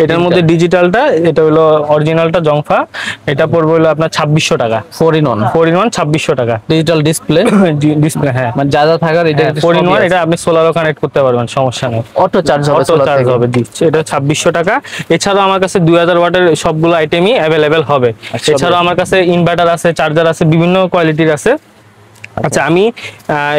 [SPEAKER 2] এটার মধ্যে ডিজিটালটা, এটা হলো অরিজিনালটা জংফা, এটা পড়বে হলো আপনার 2600 টাকা।
[SPEAKER 1] 4 in 1
[SPEAKER 2] 2600 টাকা।
[SPEAKER 1] ডিজিটাল ডিসপ্লে,
[SPEAKER 2] ডিসপ্লে, হ্যাঁ,
[SPEAKER 1] মানে যা যা থাকার এটা
[SPEAKER 2] 4 in 1, এটা আপনি সোলারও কানেক্ট করতে পারবেন, সমস্যা নেই,
[SPEAKER 1] অটো চার্জ হবে,
[SPEAKER 2] অটো চার্জ হবে, দিচ্ছে। এটা 2600 টাকা। এছাড়াও আমার কাছে 2000 ওয়াটের সবগুলো আইটেমই অ্যাভেলেবেল হবে। এছাড়াও আমার কাছে ইনভার্টার আছে, চার্জার আছে, বিভিন্ন কোয়ালিটির আছে। আচ্ছা, আমি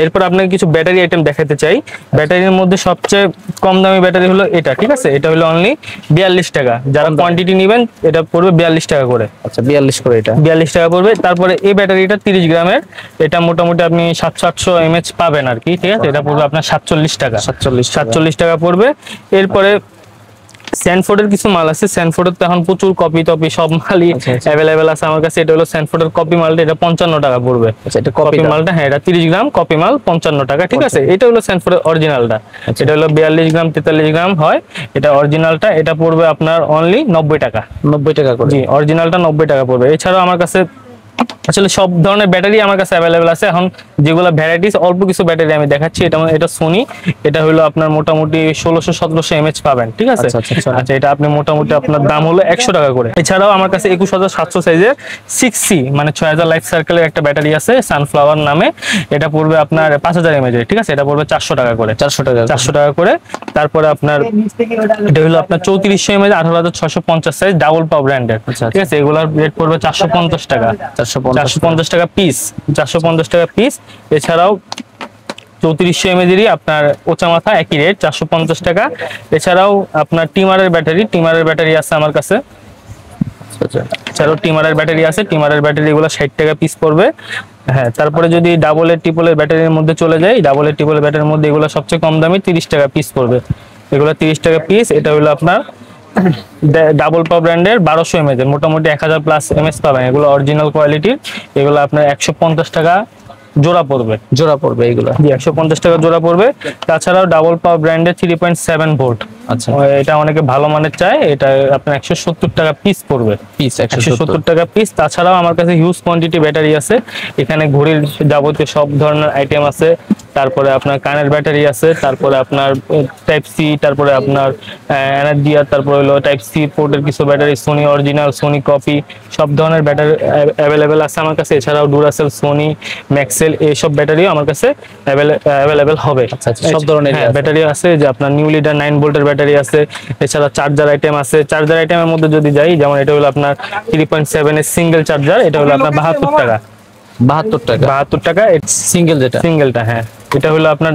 [SPEAKER 2] এরপর আপনাকে কিছু ব্যাটারি আইটেম দেখাতে চাই। ব্যাটারির মধ্যে সবচেয়ে কম দামি ব্যাটারি হলো এটা, ঠিক আছে? এটা হলো অনলি 42 টাকা। যারা কোয়ান্টিটি নেবেন এটা পড়বে 42 টাকা করে।
[SPEAKER 1] আচ্ছা, 42 করে, এটা
[SPEAKER 2] 42 টাকা পড়বে। তারপরে এই ব্যাটারিটা 30 গ্রামের, এটা মোটামুটি আপনি 700-800 mAh পাবেন আর কি, ঠিক আছে? এটা পড়বে আপনার 47 টাকা। 47 টাকা পড়বে। এরপরে স্যানফোর্ডের কিছু মাল আছে, স্যানফোর্ডের তো এখন প্রচুর কপি টপি সব মালই অ্যাভেলেবেল আছে আমার কাছে। এটা হলো স্যানফোর্ডের কপি মালটা, এটা 55 টাকা পড়বে।
[SPEAKER 1] আচ্ছা, এটা
[SPEAKER 2] কপি মালটা, হ্যাঁ, এটা 30 গ্রাম কপি মাল 55 টাকা, ঠিক আছে? এটা হলো স্যানফোর্ডের অরিজিনালটা, এটা হলো 42 গ্রাম 43 গ্রাম হয়, এটা অরিজিনালটা। এটা পড়বে আপনার অনলি 90 টাকা।
[SPEAKER 1] 90 টাকা করে,
[SPEAKER 2] জি, অরিজিনালটা 90 টাকা পড়বে। এছাড়াও আমার কাছে আসলে সব ধরনের ব্যাটারি আমার কাছে অ্যাভেলেবেল আছে। এখন যেগুলো ভ্যারাইটিস, অল্প কিছু ব্যাটারি আমি দেখাচ্ছি। এটা সোনি, এটা হলো আপনার মোটামুটি 1600-1700 mAh পাবেন, ঠিক আছে? আচ্ছা, এটা আপনি মোটামুটি আপনার দাম হলো 100 টাকা করে। এছাড়াও আমার কাছে 21700 সাইজের 6C মানে 6000 লাইফ সার্কেলের একটা ব্যাটারি আছে, সানফ্লাওয়ার নামে। এটা পড়বে আপনার 5000 mAh, ঠিক আছে? এটা পড়বে 400 টাকা করে। 400 টাকা করে। তারপরে আপনার এটা হলো আপনার 3400 mAh 18650 সাইজ ডাবল পাওয়ার ব্র্যান্ডের, ঠিক আছে? এগুলোর রেট পড়বে 450 টাকা। 450 টাকা পিস, 450 টাকা পিস। এছাড়াও 3400 mAh আপনার ওচা মাথা, একই রেট 450 টাকা। এছাড়াও আপনার টিমারের ব্যাটারি আছে আমার কাছে। এছাড়াও টিমারের ব্যাটারি আছে, টিমারের ব্যাটারি এগুলো 60 টাকা পিস পড়বে। হ্যাঁ, তারপরে যদি ডাবলের ট্রিপলের ব্যাটারির মধ্যে চলে যাই, ডাবলের ট্রিপলের ব্যাটারির মধ্যে এগুলো সবচেয়ে কম দামি 30 টাকা পিস পড়বে। এগুলো 30 টাকা পিস। এটা হলো আপনার ডাবল পাওয়ার ব্র্যান্ডের 1200 mAh, মোটামুটি 1000 প্লাস mAh পাবেন। এগুলো অরিজিনাল কোয়ালিটির। এগুলো আপনার 150 টাকা জোড়া পড়বে এগুলো, জি, 150 টাকা জোড়া পড়বে। তাছাড়াও ডাবল পাওয়ার ব্র্যান্ডের 3.7 ভোল্ট, আচ্ছা, এটা অনেকে ভালো মানের চায়, এটা আপনার 170 টাকা পিস পড়বে, 170 টাকা পিস। তাছাড়াও আমার কাছে হিউজ কোয়ান্টিটি ব্যাটারি আছে। এখানে ঘড়ির যাবতীয় সব ধরনের আইটেম আছে। তারপরে আপনার কানের ব্যাটারি আছে, তারপরে আপনার টাইপ সি, তারপরে আপনার এনার্জিয়ার, তারপরে হলো টাইপ সি পোর্টের কিছু battery, Sony original, Sony copy, সব ধরনের ব্যাটারি অ্যাভেলেবেল আছে আমার কাছে। এছাড়াও ডুরাসেল, সোনি, ম্যাক্সেল, এইসব ব্যাটারিও আমার কাছে অ্যাভেলেবেল হবে।
[SPEAKER 1] সব ধরনের
[SPEAKER 2] ব্যাটারি আছে, যে আপনার নিউ লিডার 9 ভোল্টের ব্যাটারি আছে। এছাড়া চার্জার আইটেম আছে। চার্জার আইটেমের মধ্যে যদি যাই, যেমন এটা হলো আপনার 3.7 এর সিঙ্গেল চার্জার, এটা হলো আপনার 72 টাকা। 72 টাকা সিঙ্গেলটা, হ্যাঁ। এটা হলো আপনার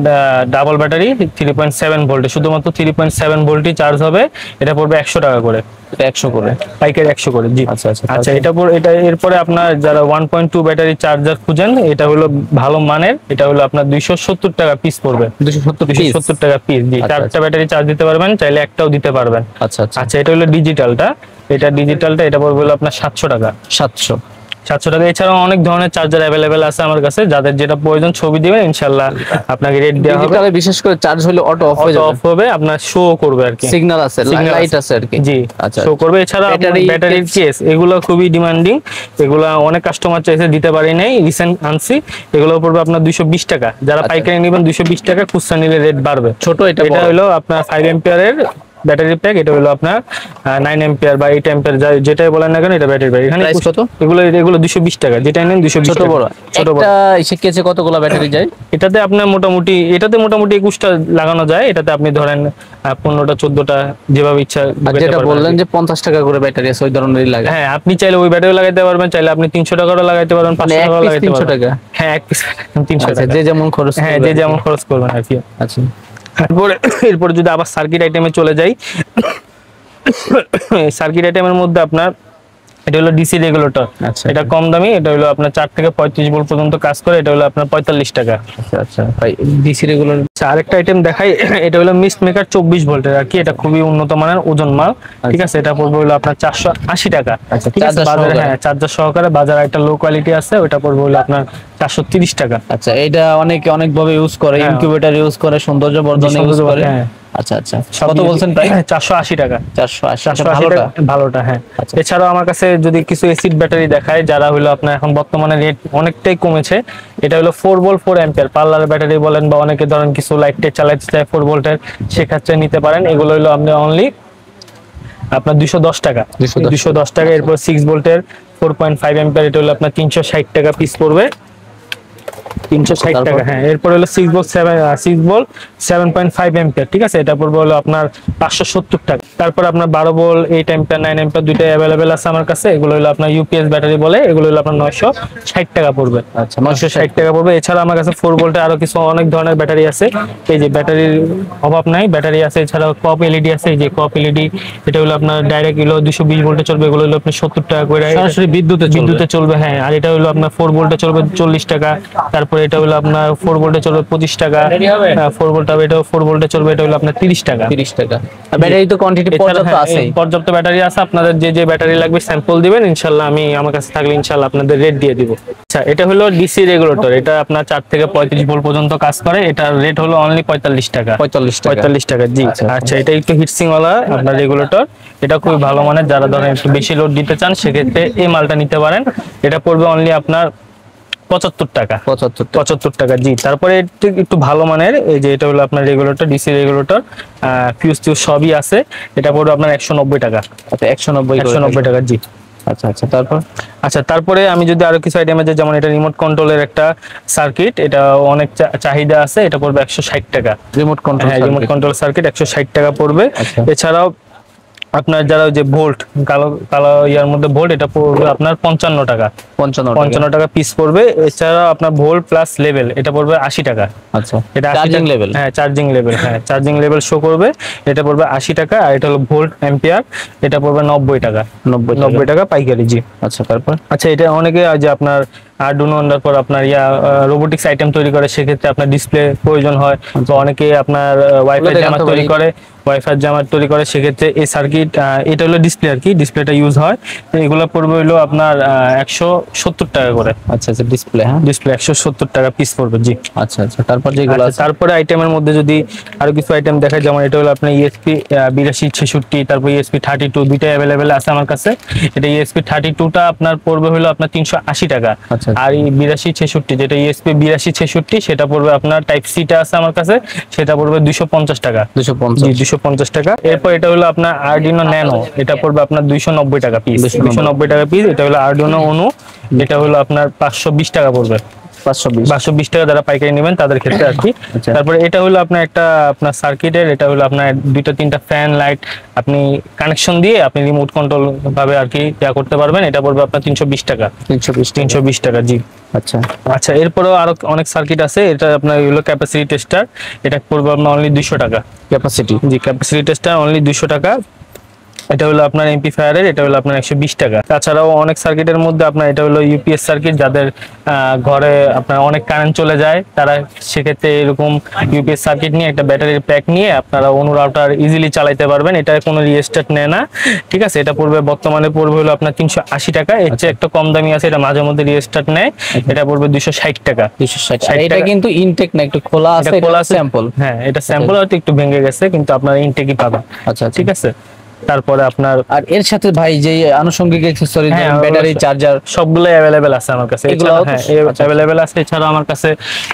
[SPEAKER 2] ডাবল ব্যাটারি 3.7 ভোল্টে, শুধুমাত্র 3.7 ভোল্টই চার্জ হবে। এটা পড়বে 100 টাকা করে, 100 করে পাইকারি, 100 করে, জি। আচ্ছা, এটা এরপরে আপনার যারা 1.2 ব্যাটারি চার্জার খুঁজেন, এটা হলো ভালো মানের, এটা হলো আপনার 270 টাকা পিস পড়বে, 270 টাকা পিস, জি। 4টা ব্যাটারি চার্জ দিতে পারবেন, চাইলে একটাও দিতে পারবেন। আচ্ছা, এটা হলো ডিজিটালটা, এটা পড়বে হলো আপনার 700 টাকা। 700 টাকা। এছাড়াও অনেক ধরনের চার্জার অ্যাভেলেবেল আছে আমার কাছে, যাদের যেটা প্রয়োজন ছবি দিবেন, ইনশাআল্লাহ আপনাকে রেট দেওয়া হবে।
[SPEAKER 1] ডিজিটালে বিশেষ করে চার্জ হলে অটো অফ
[SPEAKER 2] হবে, আপনার শো করবে আর কি,
[SPEAKER 1] সিগন্যাল আছে, লাইট আছে আর কি, জি। আচ্ছা, শো করবে। এছাড়া
[SPEAKER 2] ব্যাটারির কেস, এগুলো খুবই ডিমান্ডিং, এগুলো অনেক কাস্টমার চাইছে, দিতে পারি নাই, রিসেন্ট আনছি। এগুলো পড়বে আপনার 220 টাকা। যারা পাইকারি নেবেন 220 টাকা, খুচরা নিলে রেট বাড়বে।
[SPEAKER 1] ছোট এটা
[SPEAKER 2] হলো আপনার 5 এম্পিয়ারের ব্যাটারি প্যাক। এটা হলো আপনার 9 এম্পিয়ার বা 8 এম্পিয়ার, যেটাই বলেন না কেন, এটা ব্যাটারি প্যাক। এখানে এগুলো 220 টাকা, যেটাই নেন 220
[SPEAKER 1] ছোট বড়। একটা এসে কেসে কতগুলো ব্যাটারি যায়?
[SPEAKER 2] এটাতে আপনার মোটামুটি 21টা লাগানো যায়। এটাতে আপনি ধরেন 15টা 14টা যেভাবে ইচ্ছা।
[SPEAKER 1] যেটা বললেন যে 50 টাকা করে ব্যাটারি আছে, ওই ধরনেরই লাগে।
[SPEAKER 2] হ্যাঁ, আপনি চাইলে ওই ব্যাটারি লাগাইতে পারবেন, চাইলে আপনি 300 টাকারও লাগাইতে পারবেন, 500 টাকারও লাগাইতে পারবেন।
[SPEAKER 1] 300 টাকা,
[SPEAKER 2] হ্যাঁ, এক পিস 300 টাকা,
[SPEAKER 1] যে যেমন খরচ,
[SPEAKER 2] হ্যাঁ, যে যেমন খরচ করবেন আর কি।
[SPEAKER 1] আচ্ছা,
[SPEAKER 2] এরপরে যদি আবার সার্কিট আইটেমে চলে যাই, সার্কিট আইটেমের মধ্যে আপনার এটা হলো ডিসি রেগুলেটর, এটা কম দামি, এটা হলো আপনার 4 থেকে 35 ভোল্ট পর্যন্ত কাজ করে, এটা হলো আপনার 45 টাকা। আচ্ছা ভাই, ডিসি রেগুলেটর। আরেকটা আইটেম দেখাই, এটা হলো মিস্ট মেকার 24 ভোল্টের আর কি, এটা খুবই উন্নত মানের ওজন মাল, ঠিক আছে? এটা পড়বে হলো আপনার 480 টাকা, ঠিক আছে? বাজারে, হ্যাঁ, চার্জার সহকারে। বাজারে একটা লো কোয়ালিটি আছে, ওটা পড়বে হলো আপনার 430 টাকা।
[SPEAKER 1] আচ্ছা, এটা অনেক ভাবে ইউজ করে, ইনকিউবেটর ইউজ করে, সৌন্দর্য বর্ধন ইউজ করে। আচ্ছা, কত বলছেন প্রাইস? 480 টাকা। 480 ভালোটা, হ্যাঁ। এছাড়াও আমার কাছে যদি কিছু এসিড ব্যাটারি দেখায়, যারা হলো আপনার এখন বর্তমানে রেট অনেকটাই কমেছে, এটা হলো 4 ভোল্ট 4 অ্যাম্পিয়ার পার্লার ব্যাটারি বলেন, বা অনেকে ধরেন কিছু লাইট চালাইতে চায় 4 ভোল্টের, সেক্ষেত্রে নিতে পারেন। এগুলো হলো আপনি অনলি
[SPEAKER 2] আপনার 210 টাকা, 210 টাকা। এরপর 6 ভোল্টের 4.5 অ্যাম্পিয়ার, এটা হলো আপনার 360 টাকা পিস পড়বে, 360 টাকা। হ্যাঁ, এরপর হলো 6 ভোল্ট 7.5 অ্যাম্পিয়ার, ঠিক আছে, এটা পড়বে হলো আপনার 570 টাকা। তারপর আপনার 12 ভোল্ট 8 অ্যাম্পিয়ার 9 অ্যাম্পিয়ার দুইটা अवेलेबल আছে আমার কাছে, এগুলো হলো আপনার ইউপিএস ব্যাটারি বলে, এগুলো হলো আপনার 960 টাকা পড়বে।
[SPEAKER 1] আচ্ছা,
[SPEAKER 2] 960 টাকা পড়বে। এছাড়া আমার কাছে 4 ভোল্টের আরো কিছু অনেক ধরনের ব্যাটারি আছে, এই যে ব্যাটারির অভাব নাই, ব্যাটারি আছে। এছাড়াও কপ এলইডি আছে, এই যে কপ এলইডি, এটা হলো আপনার ডাইরেক্ট হলো 220 ভোল্টে চলবে, এগুলো হলো আপনি 70 টাকা করে,
[SPEAKER 1] সরাসরি বিদ্যুতে
[SPEAKER 2] চলবে। হ্যাঁ, আর এটা হলো আপনার 4 ভোল্টে চলবে 40 টাকা। তারপরে এটা হলো আপনার 4 ভোল্টে চলবে 25 টাকা, 4 ভোল্ট হবে, এটাও 4 ভোল্টে চলবে, এটা হলো আপনার 30 টাকা।
[SPEAKER 1] আর ব্যাটারি তো কোয়ান্টিটি পর্যাপ্ত আছে,
[SPEAKER 2] পর্যাপ্ত ব্যাটারি আছে। আপনাদের যে যে ব্যাটারি লাগবে স্যাম্পল দিবেন, ইনশাআল্লাহ আমি আমার কাছে থাকলে ইনশাআল্লাহ আপনাদের রেট দিয়ে দিব। আচ্ছা, এটা হলো ডিসি রেগুলেটর, এটা আপনার 4 থেকে 35 ভোল্ট পর্যন্ত কাজ করে, এটার রেট হলো অনলি 45 টাকা। 45 টাকা, জি। আচ্ছা, এটা একটু হিটসিং ওয়ালা আপনার রেগুলেটর, এটা খুবই ভালো মানের, যারা ধরেন একটু বেশি লোড দিতে চান সেক্ষেত্রে এই মালটা নিতে পারেন। এটা পড়বে অনলি আপনার 75 টাকা, 75 টাকা, জি। তারপরে একটু ভালো মানের, এই যে এটা হলো আপনার রেগুলেটর, ডিসি রেগুলেটর, ফিউজ টিউজ সবই আছে, এটা পড়বে আপনার 190 টাকা।
[SPEAKER 1] আচ্ছা, 190
[SPEAKER 2] টাকা, জি।
[SPEAKER 1] আচ্ছা,
[SPEAKER 2] তারপরে আমি যদি আরো কিছু আইটেম আছে, যেমন এটা রিমোট কন্ট্রোলের একটা সার্কিট, এটা অনেক চাহিদা আছে, এটা পড়বে 160 টাকা।
[SPEAKER 1] রিমোট
[SPEAKER 2] কন্ট্রোল সার্কিট 160 টাকা পড়বে। এছাড়াও আপনার যারা যে ভোল্ট কালো কালো ইয়ার মধ্যে ভোল্ট, এটা পড়বে আপনার 55 টাকা, 55 টাকা পিস পড়বে। এছাড়া আপনার ভোল্ট প্লাস লেভেল, এটা পড়বে 80 টাকা।
[SPEAKER 1] আচ্ছা,
[SPEAKER 2] এটা
[SPEAKER 1] চার্জিং লেভেল,
[SPEAKER 2] হ্যাঁ চার্জিং লেভেল শো করবে, এটা পড়বে 80 টাকা। আর এটা হলো ভোল্ট অ্যাম্পিয়ার, এটা পড়বে 90 টাকা, 90 টাকা পাইকারি, জি।
[SPEAKER 1] আচ্ছা, তারপর
[SPEAKER 2] এটা অনেকে যে আপনার আরডুইনো পর আপনার রোবোটিক্স আইটেম তৈরি করে, সেক্ষেত্রে আপনার ডিসপ্লে প্রয়োজন হয়, তো অনেকে আপনার ওয়াইফাই জামার তৈরি করে, সেক্ষেত্রে এই সার্কিট, এটা হলো ডিসপ্লে আর কি, ডিসপ্লেটা ইউজ হয়, তো এগুলো পড়বে হলো আপনার 170 টাকা করে।
[SPEAKER 1] আচ্ছা, ডিসপ্লে
[SPEAKER 2] 170 টাকা পিস পড়বে, জি।
[SPEAKER 1] আচ্ছা, তারপর যেগুলো আছে,
[SPEAKER 2] তারপরে আইটেমের মধ্যে যদি আরো কিছু আইটেম দেখায়, যেমন এটা হলো আপনার ইএসপি 8266, তারপর ইএসপি 32 দুইটা अवेलेबल আছে আমার কাছে। এটা ইএসপি 32টা আপনার পড়বে হলো আপনার 380 টাকা। আর এই 8266, যেটা ইএসপি 8266, সেটা পড়বে আপনার টাইপ সিটা আছে আমার কাছে, সেটা পড়বে 250 টাকা, 250 টাকা। এরপর এটা হলো আপনার আরডুইনো ন্যানো, এটা পড়বে আপনার 290 টাকা পিস, 290 টাকা পিস। এটা হলো আরডুইনো উনো, এটা হলো আপনার 520 টাকা পড়বে, 520 টাকা যারা পাইকারি নেবেন তাদের ক্ষেত্রে আর কি। তারপরে এটা হলো আপনার একটা আপনার সার্কিটের, এটা হলো আপনার 2-3টা ফ্যান লাইট, আপনি কানেকশন দিয়ে আপনি রিমোট কন্ট্রোল ভাবে আর কি করতে পারবেন, এটা পড়বে আপনার 320 টাকা, 320 টাকা, জি। আচ্ছা, এরপরেও আরো অনেক সার্কিট আছে, এটা আপনার হলো ক্যাপাসিটি টেস্টার, এটা পড়বে আপনার অনলি 200 টাকা, ক্যাপাসিটি টেস্টার অনলি 200 টাকা। এটা হলো আপনার এমপ্লিফায়ারের, এটা হলো আপনার 120 টাকা। তাছাড়াও অনেক সার্কিটের মধ্যে আপনার এটা হলো ইউপিএস সার্কিট, যাদের ঘরে আপনার অনেক কারেন্ট চলে যায়, তারা সেক্ষেত্রে এরকম ইউপিএস সার্কিট নিয়ে একটা ব্যাটারির প্যাক নিয়ে আপনারা অনু রাউটার ইজিলি চালাতে পারবেন, এটা কোনো রিস্টার্ট নেয় না, ঠিক আছে। এটা পড়বে বর্তমানে পড়বে হলো আপনার 380 টাকা, এর চেয়ে একটা কম দামি আছে, এটা মাঝে মধ্যে রিস্টার্ট নেয়, এটা পড়বে 260 টাকা।
[SPEAKER 1] এটা কিন্তু ইনটেক না, একটু খোলা আছে, স্যাম্পল।
[SPEAKER 2] হ্যাঁ, এটা স্যাম্পল, হয়তো একটু ভেঙে গেছে, কিন্তু আপনার ইনটেকই পাবেন।
[SPEAKER 1] আচ্ছা,
[SPEAKER 2] ঠিক আছে। তারপরে আপনার
[SPEAKER 1] আর এর সাথে ভাই যে আনুষঙ্গিক অ্যাকসেসরি, ব্যাটারি, চার্জার
[SPEAKER 2] সবগুলো अवेलेबल আছে আমার কাছে, এগুলো अवेलेबल আছে। এছাড়া আমার কাছে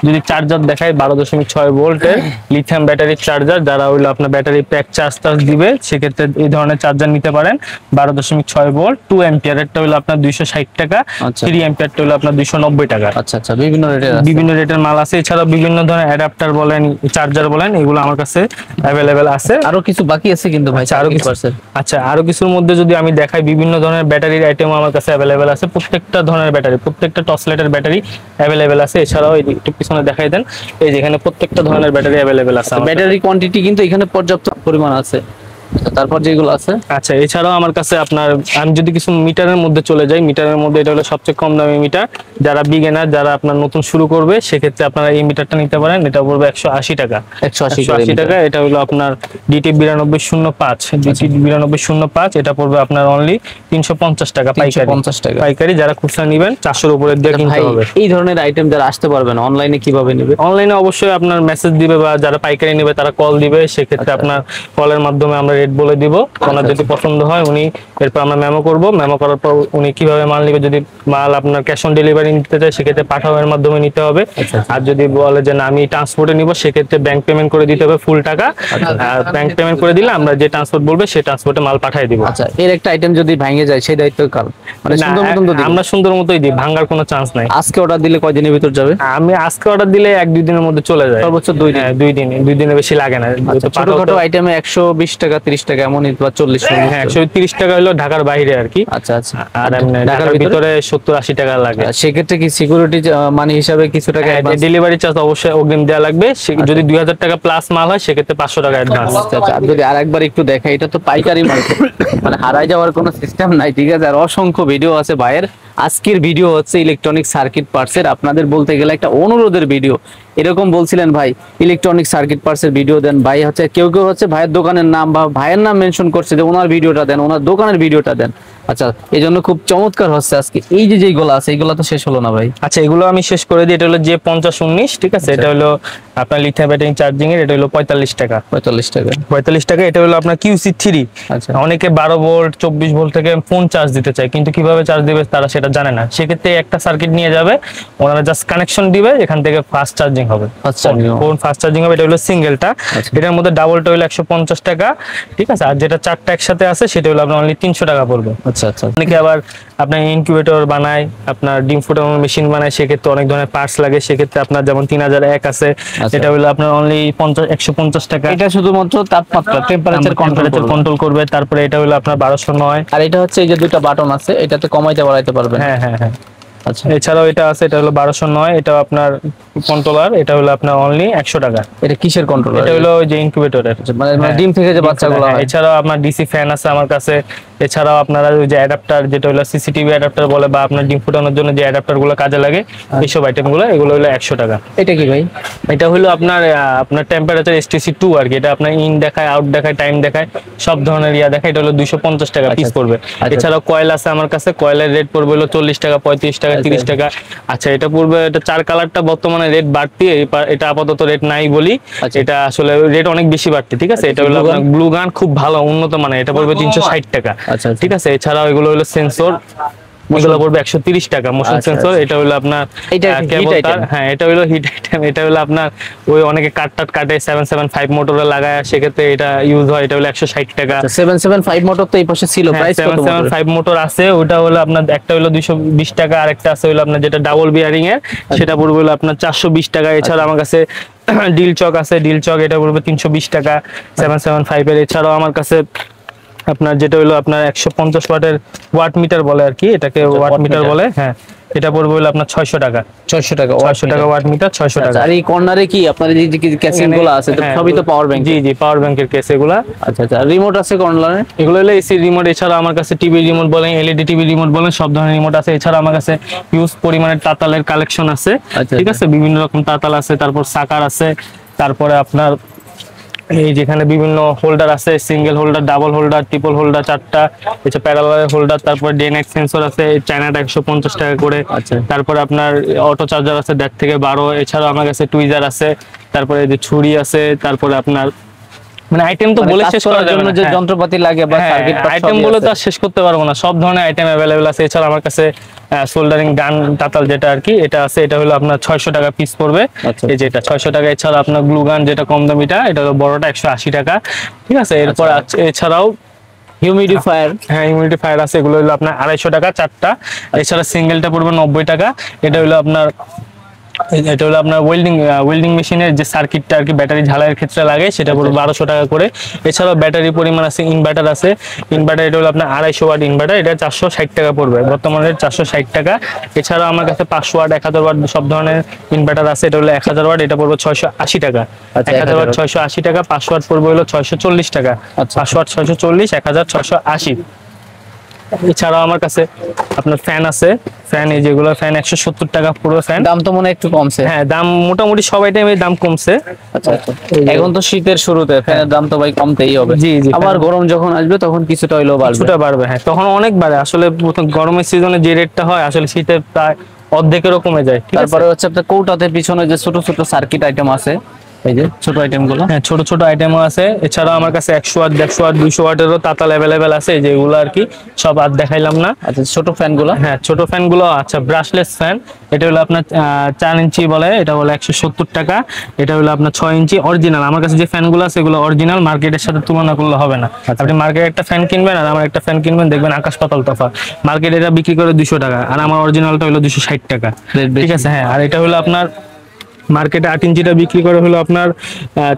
[SPEAKER 2] যদি চার্জার দেখাই, 12.6 ভোল্টের লিথিয়াম ব্যাটারি চার্জার, যারা হইলো আপনার ব্যাটারি প্যাক চার্জ দিবে, সেক্ষেত্রে এই ধরনের চার্জার নিতে পারেন। 12.6 ভোল্ট 2 অ্যাম্পিয়ারেরটা হলো আপনার 260 টাকা, 3 অ্যাম্পিয়ারটা হলো আপনার 290 টাকা।
[SPEAKER 1] আচ্ছা,
[SPEAKER 2] বিভিন্ন রেটের মাল আছে। এছাড়াও বিভিন্ন ধরনের অ্যাডাপ্টার বলেন, চার্জার বলেন, এগুলো আমার কাছে अवेलेबल আছে।
[SPEAKER 1] আরো কিছু বাকি আছে কিন্তু ভাই,
[SPEAKER 2] আরো কিছু আছে। আচ্ছা, আরো কিছুর মধ্যে যদি আমি দেখাই, বিভিন্ন ধরনের ব্যাটারির আইটেম আমার কাছে अवेलेबल আছে, প্রত্যেকটা ধরনের ব্যাটারি, প্রত্যেকটা টসলেটের ব্যাটারি अवेलेबल আছে। এছাড়াও এই একটু পিছনে দেখাই দেন, এই যেখানে প্রত্যেকটা ধরনের ব্যাটারি अवेलेबल আছে।
[SPEAKER 1] ব্যাটারি কোয়ান্টিটি কিন্তু এখানে পর্যাপ্ত পরিমাণ আছে। তারপর যেগুলো আছে,
[SPEAKER 2] আচ্ছা, এছাড়াও আমার কাছে আপনার, আমি যদি কিছু মিটারের মধ্যে চলে যাই, মিটারের মধ্যে এটা হলো সবচেয়ে কম দামি মিটার, যারা বিগিনার, যারা আপনার নতুন শুরু করবে, সেক্ষেত্রে আপনারা এই মিটারটা নিতে পারেন। এটা পড়বে 180 টাকা, 180 টাকা। এটা হলো আপনার ডিটি 9205, এটা পড়বে আপনার অনলি 350 টাকা পাইকারি। যারা খুচরা নেবেন 400 উপরে দিয়ে কিনতে হবে।
[SPEAKER 1] এই ধরনের আইটেম যারা আসতে পারবেন, অনলাইনে কিভাবে নেবে?
[SPEAKER 2] অনলাইনে অবশ্যই আপনার মেসেজ দিবে, বা যারা পাইকারি নেবে তারা কল দিবে, সেক্ষেত্রে আপনার কলের মাধ্যমে আমরা রেট বলে দিব, ওনার যদি পছন্দ হয় উনি এরপর আমরা মেমো করব, মেমো করার পর উনি কিভাবে মাল নিবে, যদি মাল আপনার ক্যাশ অন ডেলিভারি নিতে চায় সেক্ষেত্রে পাঠানোর মাধ্যমে নিতে হবে, আর যদি বলে যে না আমি ট্রান্সপোর্টে নিব সেক্ষেত্রে ব্যাংক পেমেন্ট করে দিতে হবে ফুল টাকা, আর ব্যাংক পেমেন্ট করে দিলে আমরা যে ট্রান্সপোর্ট বলবে সেই ট্রান্সপোর্টে মাল পাঠিয়ে দিব।
[SPEAKER 1] আচ্ছা, এর একটা আইটেম যদি ভেঙে যায় সেই দায়িত্ব কার? মানে সুন্দর মতন তো
[SPEAKER 2] আমরা সুন্দর মতোই দিই, ভাঙার কোনো চান্স নাই।
[SPEAKER 1] আজকে অর্ডার দিলে কয়দিনের ভিতর যাবে?
[SPEAKER 2] আমি আজকে অর্ডার দিলে 1-2 দিনের মধ্যে চলে যায়,
[SPEAKER 1] সর্বোচ্চ 2 দিন।
[SPEAKER 2] 2 দিনের বেশি লাগে না।
[SPEAKER 1] ছোটখাটো আইটেমে 120 টাকা 30 টাকা এমনই বা 40
[SPEAKER 2] হ্যাঁ 130 টাকা হলো ঢাকার বাইরে আর কি।
[SPEAKER 1] আচ্ছা আচ্ছা,
[SPEAKER 2] আর ঢাকার ভিতরে 70-80 টাকা লাগে।
[SPEAKER 1] সেক্ষেত্রে কি সিকিউরিটি মানি হিসাবে কিছু টাকা
[SPEAKER 2] ডেলিভারি চার্জ অবশ্যই অগ্রিম দেওয়া লাগবে, যদি 2000 টাকা প্লাস মাল হয় সেক্ষেত্রে 500 টাকা অ্যাডভান্স।
[SPEAKER 1] আচ্ছা, আর যদি আরেকবার একটু দেখাই, এটা তো পাইকারি মার্কেট, মানে হারাই যাওয়ার কোনো সিস্টেম নাই, ঠিক আছে? আর অসংখ্য ভিডিও আছে ভাইয়ের। আজকের ভিডিও হচ্ছে ইলেকট্রনিক সার্কিট পার্টসের, আপনাদের বলতে গেলে একটা অনুরোধের ভিডিও। এরকম বলছিলেন ভাই ইলেকট্রনিক সার্কিট পার্টসের ভিডিও দেন, ভাই হচ্ছে কেউ কেউ হচ্ছে ভাইয়ের দোকানের নাম বা ভাইয়ের নাম মেনশন করছে যে ওনার ভিডিওটা দেন, ওনার দোকানের ভিডিওটা দেন। আচ্ছা, এই জন্য খুব চমৎকার হচ্ছে আজকে। এই যে যেগুলো আছে এগুলো তো শেষ হলো না ভাই?
[SPEAKER 2] আচ্ছা, এগুলো আমি শেষ করে দিই। এটা হলো যে 5019, ঠিক আছে? এটা হলো আপনার লিথিয়াম ব্যাটারি চার্জিং এর, এটা হলো 45 টাকা।
[SPEAKER 1] 45 টাকা,
[SPEAKER 2] 45 টাকা। এটা হলো আপনার QC3।
[SPEAKER 1] আচ্ছা,
[SPEAKER 2] অনেকে 12 ভোল্ট 24 ভোল্ট থেকে ফোন চার্জ দিতে চায়, কিন্তু কিভাবে চার্জ দিবে তারা সেটা জানে না। সেক্ষেত্রে একটা সার্কিট নিয়ে যাবে, ওনারা জাস্ট কানেকশন দিবে, এখান থেকে ফাস্ট চার্জিং হবে, ফোন ফাস্ট চার্জিং হবে। এটা হলো সিঙ্গেলটা। এটার মধ্যে ডাবলটা হলো 150 টাকা, ঠিক আছে? আর যেটা চারটা একসাথে আছে সেটা হলো আপনার অনলি 300 টাকা পড়বে।
[SPEAKER 1] আচ্ছা আচ্ছা।
[SPEAKER 2] অনেকে আবার আপনার ইনকিউবেটর বানায়, আপনার ডিম ফুটানোর মেশিন বানায়, সেক্ষেত্রে অনেক ধরনের পার্টস লাগে। সেক্ষেত্রে আপনার যেমন 3001 আছে, এটা হলো আপনার অনলি 150 টাকা।
[SPEAKER 1] এটা শুধুমাত্র তাপমাত্রা টেম্পারেচার
[SPEAKER 2] কন্ট্রোল করবে। তারপরে এটা হলো আপনার 1209।
[SPEAKER 1] আর এটা হচ্ছে এই যে দুটো বাটন আছে, এটাতে কমাইতে বাড়াইতে পারবেন।
[SPEAKER 2] হ্যাঁ হ্যাঁ হ্যাঁ।
[SPEAKER 1] আচ্ছা,
[SPEAKER 2] এছাড়াও এটা আছে, এটা হলো 1209, এটা আপনার কন্ট্রোলার, এটা হলো আপনার অনলি 100 টাকা।
[SPEAKER 1] এটা কিসের কন্ট্রোলার?
[SPEAKER 2] এটা হলো ওই যে ইনকিউবেটরের,
[SPEAKER 1] মানে ডিম থেকে যে বাচ্চাগুলো হয়।
[SPEAKER 2] এছাড়াও আপনার ডিসি ফ্যান আছে আমার কাছে। এছাড়াও আপনারা ওই যে অ্যাডাপ্টার, যেটা হলো সিসিটিভি অ্যাডাপ্টার বলে, বা আপনার ডিম ফুটানোর জন্য যে অ্যাডাপ্টার গুলো কাজে লাগে, এইসব আইটেম গুলো, এগুলো হলো 100 টাকা।
[SPEAKER 1] এটা কি ভাই?
[SPEAKER 2] এটা হলো আপনার টেম্পারেচার STC2 আর কি। এটা আপনার ইন দেখায়, আউট দেখায়, টাইম দেখায়, সব ধরনের দেখায়। এটা হলো 250 টাকা পিস পড়বে। এছাড়াও কয়েল আছে আমার কাছে, কয়েলের রেট পড়বে হলো 40 টাকা, 35 টাকা, 30 টাকা। আচ্ছা, এটা পড়বে, এটা 4 কালারটা বর্তমানে রেট বাড়তি, এটা আপাতত রেট নাই বলি, এটা আসলে রেট অনেক বেশি বাড়তি, ঠিক আছে? এটা হলো আপনার ব্লু গান, খুব ভালো উন্নত মানের, এটা পড়বে 360 টাকা, ঠিক আছে? এছাড়াও এগুলো হলো সেন্সর, এগুলো পড়বে 130 টাকা, মোশন সেন্সর। এটা হলো আপনার কেবল তার, হ্যাঁ এটা হলো হিট আইটেম। এটা হলো আপনার ওই অনেকে কাট কাটে 775 মোটরে লাগায়, সেক্ষেত্রে এটা ইউজ হয়। এটা হলো 160 টাকা।
[SPEAKER 1] 775 মোটর তো এই পাশে ছিল, প্রাইস কত?
[SPEAKER 2] 775 মোটর আছে, ওটা হলো আপনার একটা হলো 220 টাকা, আর একটা আছে হলো আপনার যেটা ডাবল বিয়ারিং এর, সেটা পড়বে হলো আপনার 420 টাকা। এছাড়া আমার কাছে ডিল চক আছে, ডিল চক, এটা পড়বে 320 টাকা 775 এর। এছাড়াও আমার কাছে আপনার যেটা হলো আপনার 150 ওয়াটের ওয়াট মিটার বলে আর কি, এটাকে ওয়াট মিটার বলে, হ্যাঁ। এটা পড়বে হলো আপনার 600 টাকা। 600 টাকা ওয়াট মিটার, 600 টাকা।
[SPEAKER 1] আর এই কর্নারে কি আপনার এই যে কেসিংগুলো আছে, তো সবই তো পাওয়ার ব্যাংক?
[SPEAKER 2] জি জি, পাওয়ার ব্যাংকের কেস এগুলা।
[SPEAKER 1] আচ্ছা আচ্ছা, রিমোট আছে কর্নারে?
[SPEAKER 2] এগুলো হলো এসি রিমোট। এছাড়া আমার কাছে টিভি রিমোট বলেন, LED টিভি রিমোট বলেন, সব ধরনের রিমোট আছে। এছাড়া আমার কাছে হিউজ পরিমাণের তাতালের কালেকশন আছে, ঠিক আছে? বিভিন্ন রকম তাতাল আছে, তারপর সাকার আছে, তারপরে আপনার এই যেখানে বিভিন্ন হোল্ডার আছে, single holder, double holder, triple holder 4টা, এছাড়া প্যারালাল হোল্ডার, তারপর ডে নাইট সেন্সর আছে, চায়নাটা 150 টাকা করে। তারপরে আপনার অটো চার্জার আছে 1.5 থেকে 12। এছাড়াও আমার কাছে টুইজার আছে, তারপরে যে ছুরি আছে, তারপরে আপনার মানে আইটেম তো বলে শেষ করার জন্য যে যন্ত্রপাতি লাগে বা সার্কিট আইটেম বলে তো শেষ করতে পারবো না, সব ধরনের আইটেম अवेलेबल আছে। এছাড়া আমার কাছে সোল্ডারিং গান তাতাল যেটা আর কি, এটা আছে, এটা হলো আপনার 600 টাকা পিস পড়বে, এই যে এটা 600 টাকা। এছাড়া আপনার গ্লু গান যেটা কম দামিটা, এটা হলো বড়টা 180 টাকা, ঠিক আছে? এরপর এছাড়াও হিউমিডিফায়ার, হ্যাঁ হিউমিডিফায়ার আছে, এগুলো হলো আপনার 250 টাকা 4টা। এছাড়া সিঙ্গেলটা পড়বে 90 টাকা। এটা হলো আপনার ওয়েল্ডিং মেশিনের যে সার্কিটটা আর কি ব্যাটারি ঝালাইয়ের ক্ষেত্রে লাগে, সেটা পড়বে 1200 টাকা করে। এছাড়াও ব্যাটারি পরিমাণ আছে, ইনভার্টার আছে, ইনভার্টার এটা হলো আপনার 250 ওয়াট ইনভার্টার, এটা 460 টাকা পড়বে, বর্তমানে 460 টাকা। এছাড়াও আমার কাছে 500 ওয়াট 1000 ওয়াট সব ধরনের ইনভার্টার আছে, এটা হলো 1000 ওয়াট, এটা পড়বে 680 টাকা। 1000 ওয়াট 680 টাকা, 500 ওয়াট পড়বে হলো 640 টাকা। 500 ওয়াট 640, 1000 680। এছাড়াও আমার কাছে আপনার ফ্যান আছে, ফ্যান এই যেগুলো ফ্যান 170 টাকা পুরো ফ্যান।
[SPEAKER 1] দাম তো মনে একটু কমছে?
[SPEAKER 2] হ্যাঁ, দাম মোটামুটি সব আইটেমের দাম কমছে।
[SPEAKER 1] আচ্ছা আচ্ছা, এখন তো শীতের শুরুতে ফ্যানের দাম তো ভাই কমতেই হবে।
[SPEAKER 2] জি জি,
[SPEAKER 1] আবার গরম যখন আসবে তখন কিছুটা হইলেও বাড়বে,
[SPEAKER 2] কিছুটা বাড়বে, হ্যাঁ তখন অনেক বাড়ে। আসলে গরমের সিজনে যে রেটটা হয় আসলে শীতে প্রায় অর্ধেকেরও কমে যায়।
[SPEAKER 1] তারপরে হচ্ছে আপনার কৌটাতে পিছনে যে ছোট ছোট সার্কিট আইটেম আছে, এই যে ছোট আইটেম গুলো,
[SPEAKER 2] হ্যাঁ ছোট ছোট আইটেমও আছে। এছাড়াও আমার কাছে 100 ওয়াট 150 ওয়াট 200 ওয়াটেরও তাতাল অ্যাভেলেবেল আছে, যেগুলো আর কি সব আর দেখাইলাম না।
[SPEAKER 1] আচ্ছা ছোট ফ্যান গুলো,
[SPEAKER 2] হ্যাঁ ছোট ফ্যান গুলো, আচ্ছা ব্রাশলেস ফ্যান, এটা হলো আপনার 4 ইঞ্চি বলে, এটা হলো 170 টাকা। এটা হলো আপনার 6 ইঞ্চি অরিজিনাল। আমার কাছে যে ফ্যান গুলো আছে এগুলো অরিজিনাল, মার্কেটের সাথে তুলনা করলে হবে না। আপনি মার্কেটে একটা ফ্যান কিনবেন আর আমার একটা ফ্যান কিনবেন, দেখবেন আকাশ পাতাল তফাৎ। মার্কেটে এটা বিক্রি করে 200 টাকা আর আমার অরিজিনালটা হলো 260 টাকা, ঠিক আছে। হ্যাঁ, আর এটা হলো আপনার মার্কেটে 8 ইঞ্চিটা বিক্রি করে হলো আপনার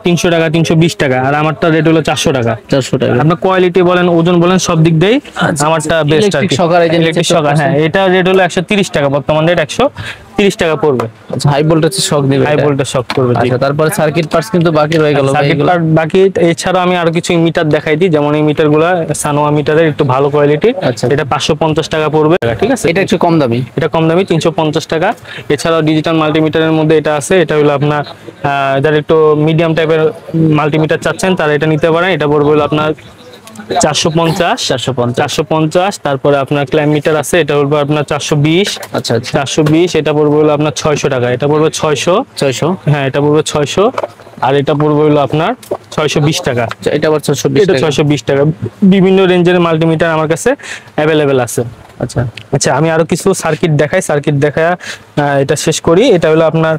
[SPEAKER 2] 300 টাকা 320 টাকা, আর আমারটা রেট হলো 400 টাকা।
[SPEAKER 1] 400 টাকা।
[SPEAKER 2] আপনার কোয়ালিটি বলেন, ওজন বলেন, সব দিক দিয়েই আমারটা বেস্ট আর কি। ইলেকট্রিক শকার, হ্যাঁ এটা রেট হলো 130 টাকা, বর্তমান রেট 130 টাকা পড়বে।
[SPEAKER 1] আচ্ছা হাই ভোল্টেজের শক দিবে,
[SPEAKER 2] হাই ভোল্টেজ শক করবে।
[SPEAKER 1] আচ্ছা তারপরে সার্কিট পার্টস কিন্তু বাকি রয়ে গেল,
[SPEAKER 2] সার্কিট পার্ট বাকি। এছাড়া আমি আরো কিছু মিটার দেখাই দিই, যেমন এই মিটারগুলো সানোয়া মিটারের একটু ভালো কোয়ালিটি।
[SPEAKER 1] আচ্ছা
[SPEAKER 2] এটা 550 টাকা পড়বে, ঠিক আছে।
[SPEAKER 1] এটা একটু কম দামি,
[SPEAKER 2] এটা কম দামি 350 টাকা। এছাড়াও ডিজিটাল মাল্টিমিটারের মধ্যে এটা আছে, এটা হলো আপনার যারা একটু মিডিয়াম টাইপের মাল্টিমিটার চাচ্ছেন তারা এটা নিতে পারেন। এটা পড়বে হলো আপনার 450। তারপরে আপনার ক্ল্যাম্প মিটার আছে, এটা পড়বে আপনার 420।
[SPEAKER 1] আচ্ছা আচ্ছা
[SPEAKER 2] 420। এটা পড়বে হলো আপনার 600 টাকা, এটা পড়বে 600। হ্যাঁ এটা পড়বে 600, আর এটা পড়বে হলো আপনার 620 টাকা।
[SPEAKER 1] এটা আবার 620
[SPEAKER 2] এটা
[SPEAKER 1] টাকা।
[SPEAKER 2] 620 টাকা। বিভিন্ন রেঞ্জের মাল্টিমিটার আমার কাছে অ্যাভেলেবেল আছে।
[SPEAKER 1] আচ্ছা
[SPEAKER 2] আচ্ছা আমি আরো কিছু সার্কিট দেখাই, সার্কিট দেখায় এটা শেষ করি। এটা হলো আপনার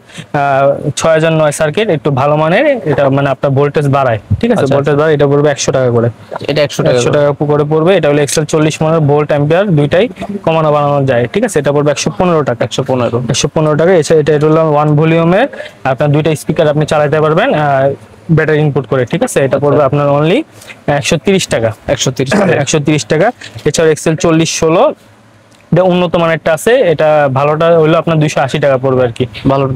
[SPEAKER 2] 6009 সার্কিট, একটু ভালো মানের। এটা মানে আপনার ভোল্টেজ বাড়ায়, ঠিক আছে, ভোল্টেজ বাড়ায়। এটা পড়বে 100 টাকা করে,
[SPEAKER 1] এটা 100 টাকা
[SPEAKER 2] করে পড়বে। এটা হলো এক্সেল 40 মানের, ভোল্ট অ্যাম্পিয়ার দুইটাই কমানো বাড়ানো যায়, ঠিক আছে। এটা পড়বে 115 টাকা। 115 টাকা। এটা হলো 1 ভলিউমের, আপনার দুইটা স্পিকার আপনি চালাতে পারবেন ব্যাটারি ইনপুট করে, ঠিক আছে। এটা পড়বে আপনার অনলি 130 টাকা। 130 টাকা। এছাড়া এক্সেল 4016 এটা উন্নত মানেরটা আছে, এটা ভালোটা হলো আপনার 280 টাকা পড়বে আর কি। ভালোটা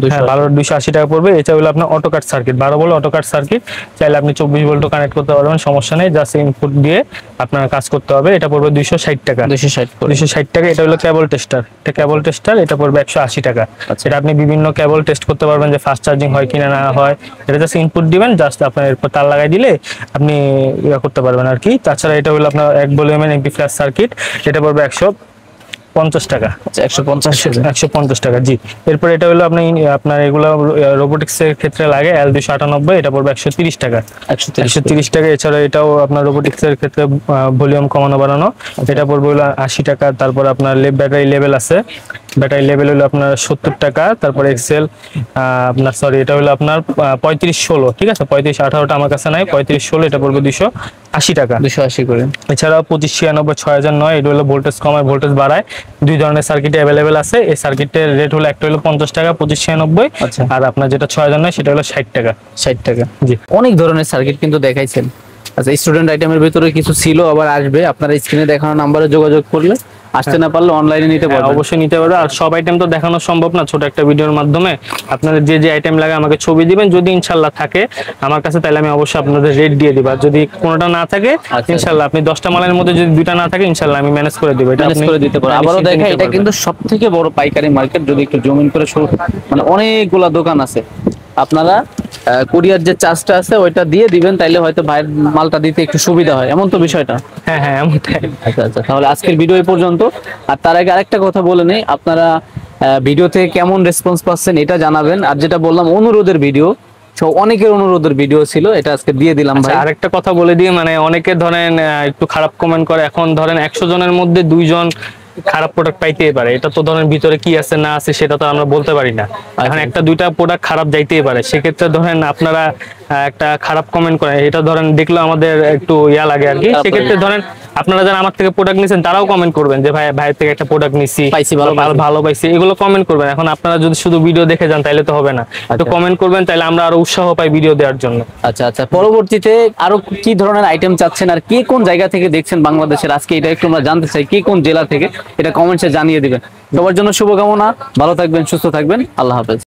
[SPEAKER 2] 280 টাকা পড়বে। এটা হলো আপনার auto cut circuit, 12 volt auto cut circuit. চাইলে আপনি 24 ভোল্টও কানেক্ট করতে পারবেন, সমস্যা নেই, জাস্ট ইনপুট দিয়ে আপনার কাজ করতে হবে। এটা পড়বে 260 টাকা। 260 টাকা। এটা হলো কেবল টেস্টার, এটা কেবল টেস্টার, এটা পড়বে 180 টাকা। এটা আপনি বিভিন্ন কেবল টেস্ট করতে পারবেন, যে ফাস্ট চার্জিং হয় কিনা না হয়। এটা জাস্ট ইনপুট দিবেন, জাস্ট আপনার এরপর তার লাগাই দিলে আপনি ইয়া করতে পারবেন আর কি। তাছাড়া এটা হলো আপনার 1 ভলিউমের এমপি ফ্ল্যাশ সার্কিট, এটা পড়বে 150 টাকা। 150 টাকা, জি। এরপর এটা হলো আপনার এগুলো রোবোটিক্স এর ক্ষেত্রে লাগে L298, এটা পড়বে 130 টাকা। 130 টাকা। এছাড়া এটাও আপনার রোবোটিক্স এর ক্ষেত্রে ভলিউম কমানো বাড়ানো, এটা পড়বে হলো 80 টাকা। তারপর আপনার ব্যাটারি লেভেল আছে, ব্যাটারি লেভেল হলো আপনার 70 টাকা। তারপর এক্সেল আপনার সরি এটা হলো আপনার 3516, ঠিক আছে। 3518টা আমার কাছে নাই, 3516 এটা পড়বে 280 টাকা।
[SPEAKER 1] 280 করে।
[SPEAKER 2] এছাড়াও 2596 6009, এটা হলো ভোল্টেজ কমায় ভোল্টেজ বাড়ায়, দুই ধরনের সার্কিট অ্যাভেলেবেল আছে। এই সার্কিটের রেট হলো একটা হলো 50 টাকা 2596, আর আপনার যেটা 6009 সেটা হলো 60 টাকা।
[SPEAKER 1] 60 টাকা,
[SPEAKER 2] জি।
[SPEAKER 1] অনেক ধরনের সার্কিট কিন্তু দেখাইছেন। আচ্ছা স্টুডেন্ট আইটেমের ভিতরে কিছু ছিল, আবার আসবে। আপনারা স্ক্রিনে দেখানো নাম্বারে যোগাযোগ করলে, আসতে না পারলে অনলাইনে নিতে পারবেন।
[SPEAKER 2] অবশ্যই নিতে পারবে। আর সব আইটেম তো দেখানো সম্ভব না, ছোট একটা ভিডিওর মাধ্যমে। আপনাদের যে যে আইটেম লাগে আমাকে ছবি দিবেন, যদি ইনশাআল্লাহ থাকে আমার কাছে, তাহলে আমি অবশ্যই আপনাদের রেট দিয়ে দিব। আর যদি কোনোটা না থাকে ইনশাআল্লাহ, আপনি 10টা মালের মধ্যে যদি দুইটা না থাকে ইনশাআল্লাহ আমি ম্যানেজ করে দিব। এটা আপনি
[SPEAKER 1] করে দিতে পারেন। আবারও দেখা, এটা কিন্তু সবথেকে বড় পাইকারি মার্কেট। যদি একটু জমিন করে শুরু, মানে অনেকগুলা দোকান আছে। আপনারা কুরিয়ার যে চার্জটা আছে ওইটা দিয়ে দিবেন, তাইলে হয়তো ভাইয়ের মালটা দিতে একটু সুবিধা হয়, এমন তো বিষয়টা।
[SPEAKER 2] হ্যাঁ এমনটাই।
[SPEAKER 1] আচ্ছা তাহলে আজকের ভিডিও এই পর্যন্ত। আর তার আগে আরেকটা কথা বলে নেই, আপনারা ভিডিও থেকে কেমন রেসপন্স পাচ্ছেন এটা জানাবেন। আর যেটা বললাম অনুরোধের ভিডিও, অনেকের অনুরোধের ভিডিও ছিল, এটা আজকে দিয়ে দিলাম ভাই।
[SPEAKER 2] আরেকটা কথা বলে দিয়ে, মানে অনেকে ধরেন একটু খারাপ কমেন্ট করে। এখন ধরেন 100 জনের মধ্যে 2 জন খারাপ প্রোডাক্ট পাইতেই পারে, এটা তো ধরেন ভিতরে কি আছে না আছে সেটা তো আমরা বলতে পারি না। এখন একটা দুইটা প্রোডাক্ট খারাপ যাইতেই পারে, সেক্ষেত্রে ধরেন আপনারা একটা খারাপ কমেন্ট করেন, এটা ধরেন দেখলে আমাদের একটু ইয়া লাগে আর কি। সেক্ষেত্রে ধরেন আপনারা যারা আমার থেকে প্রোডাক্ট নিছেন তারাও কমেন্ট করবেন যে ভাইয়ের থেকে একটা প্রোডাক্ট নিছি, ভালো পাইছি, এগুলো কমেন্ট করবেন। এখন আপনারা যদি শুধু ভিডিও দেখে যান তাহলে তো হবে না, একটু কমেন্ট করবেন, তাহলে আমরা আরো উৎসাহ পাই ভিডিও দেওয়ার জন্য।
[SPEAKER 1] আচ্ছা পরবর্তীতে আরো কি ধরনের আইটেম চাচ্ছেন, আর কে কোন জায়গা থেকে দেখছেন বাংলাদেশের, আজকে এটা একটু আমরা জানতে চাই, কে কোন জেলা থেকে, এটা কমেন্টসে জানিয়ে দিবেন। সবার জন্য শুভকামনা, ভালো থাকবেন, সুস্থ থাকবেন, আল্লাহ হাফেজ।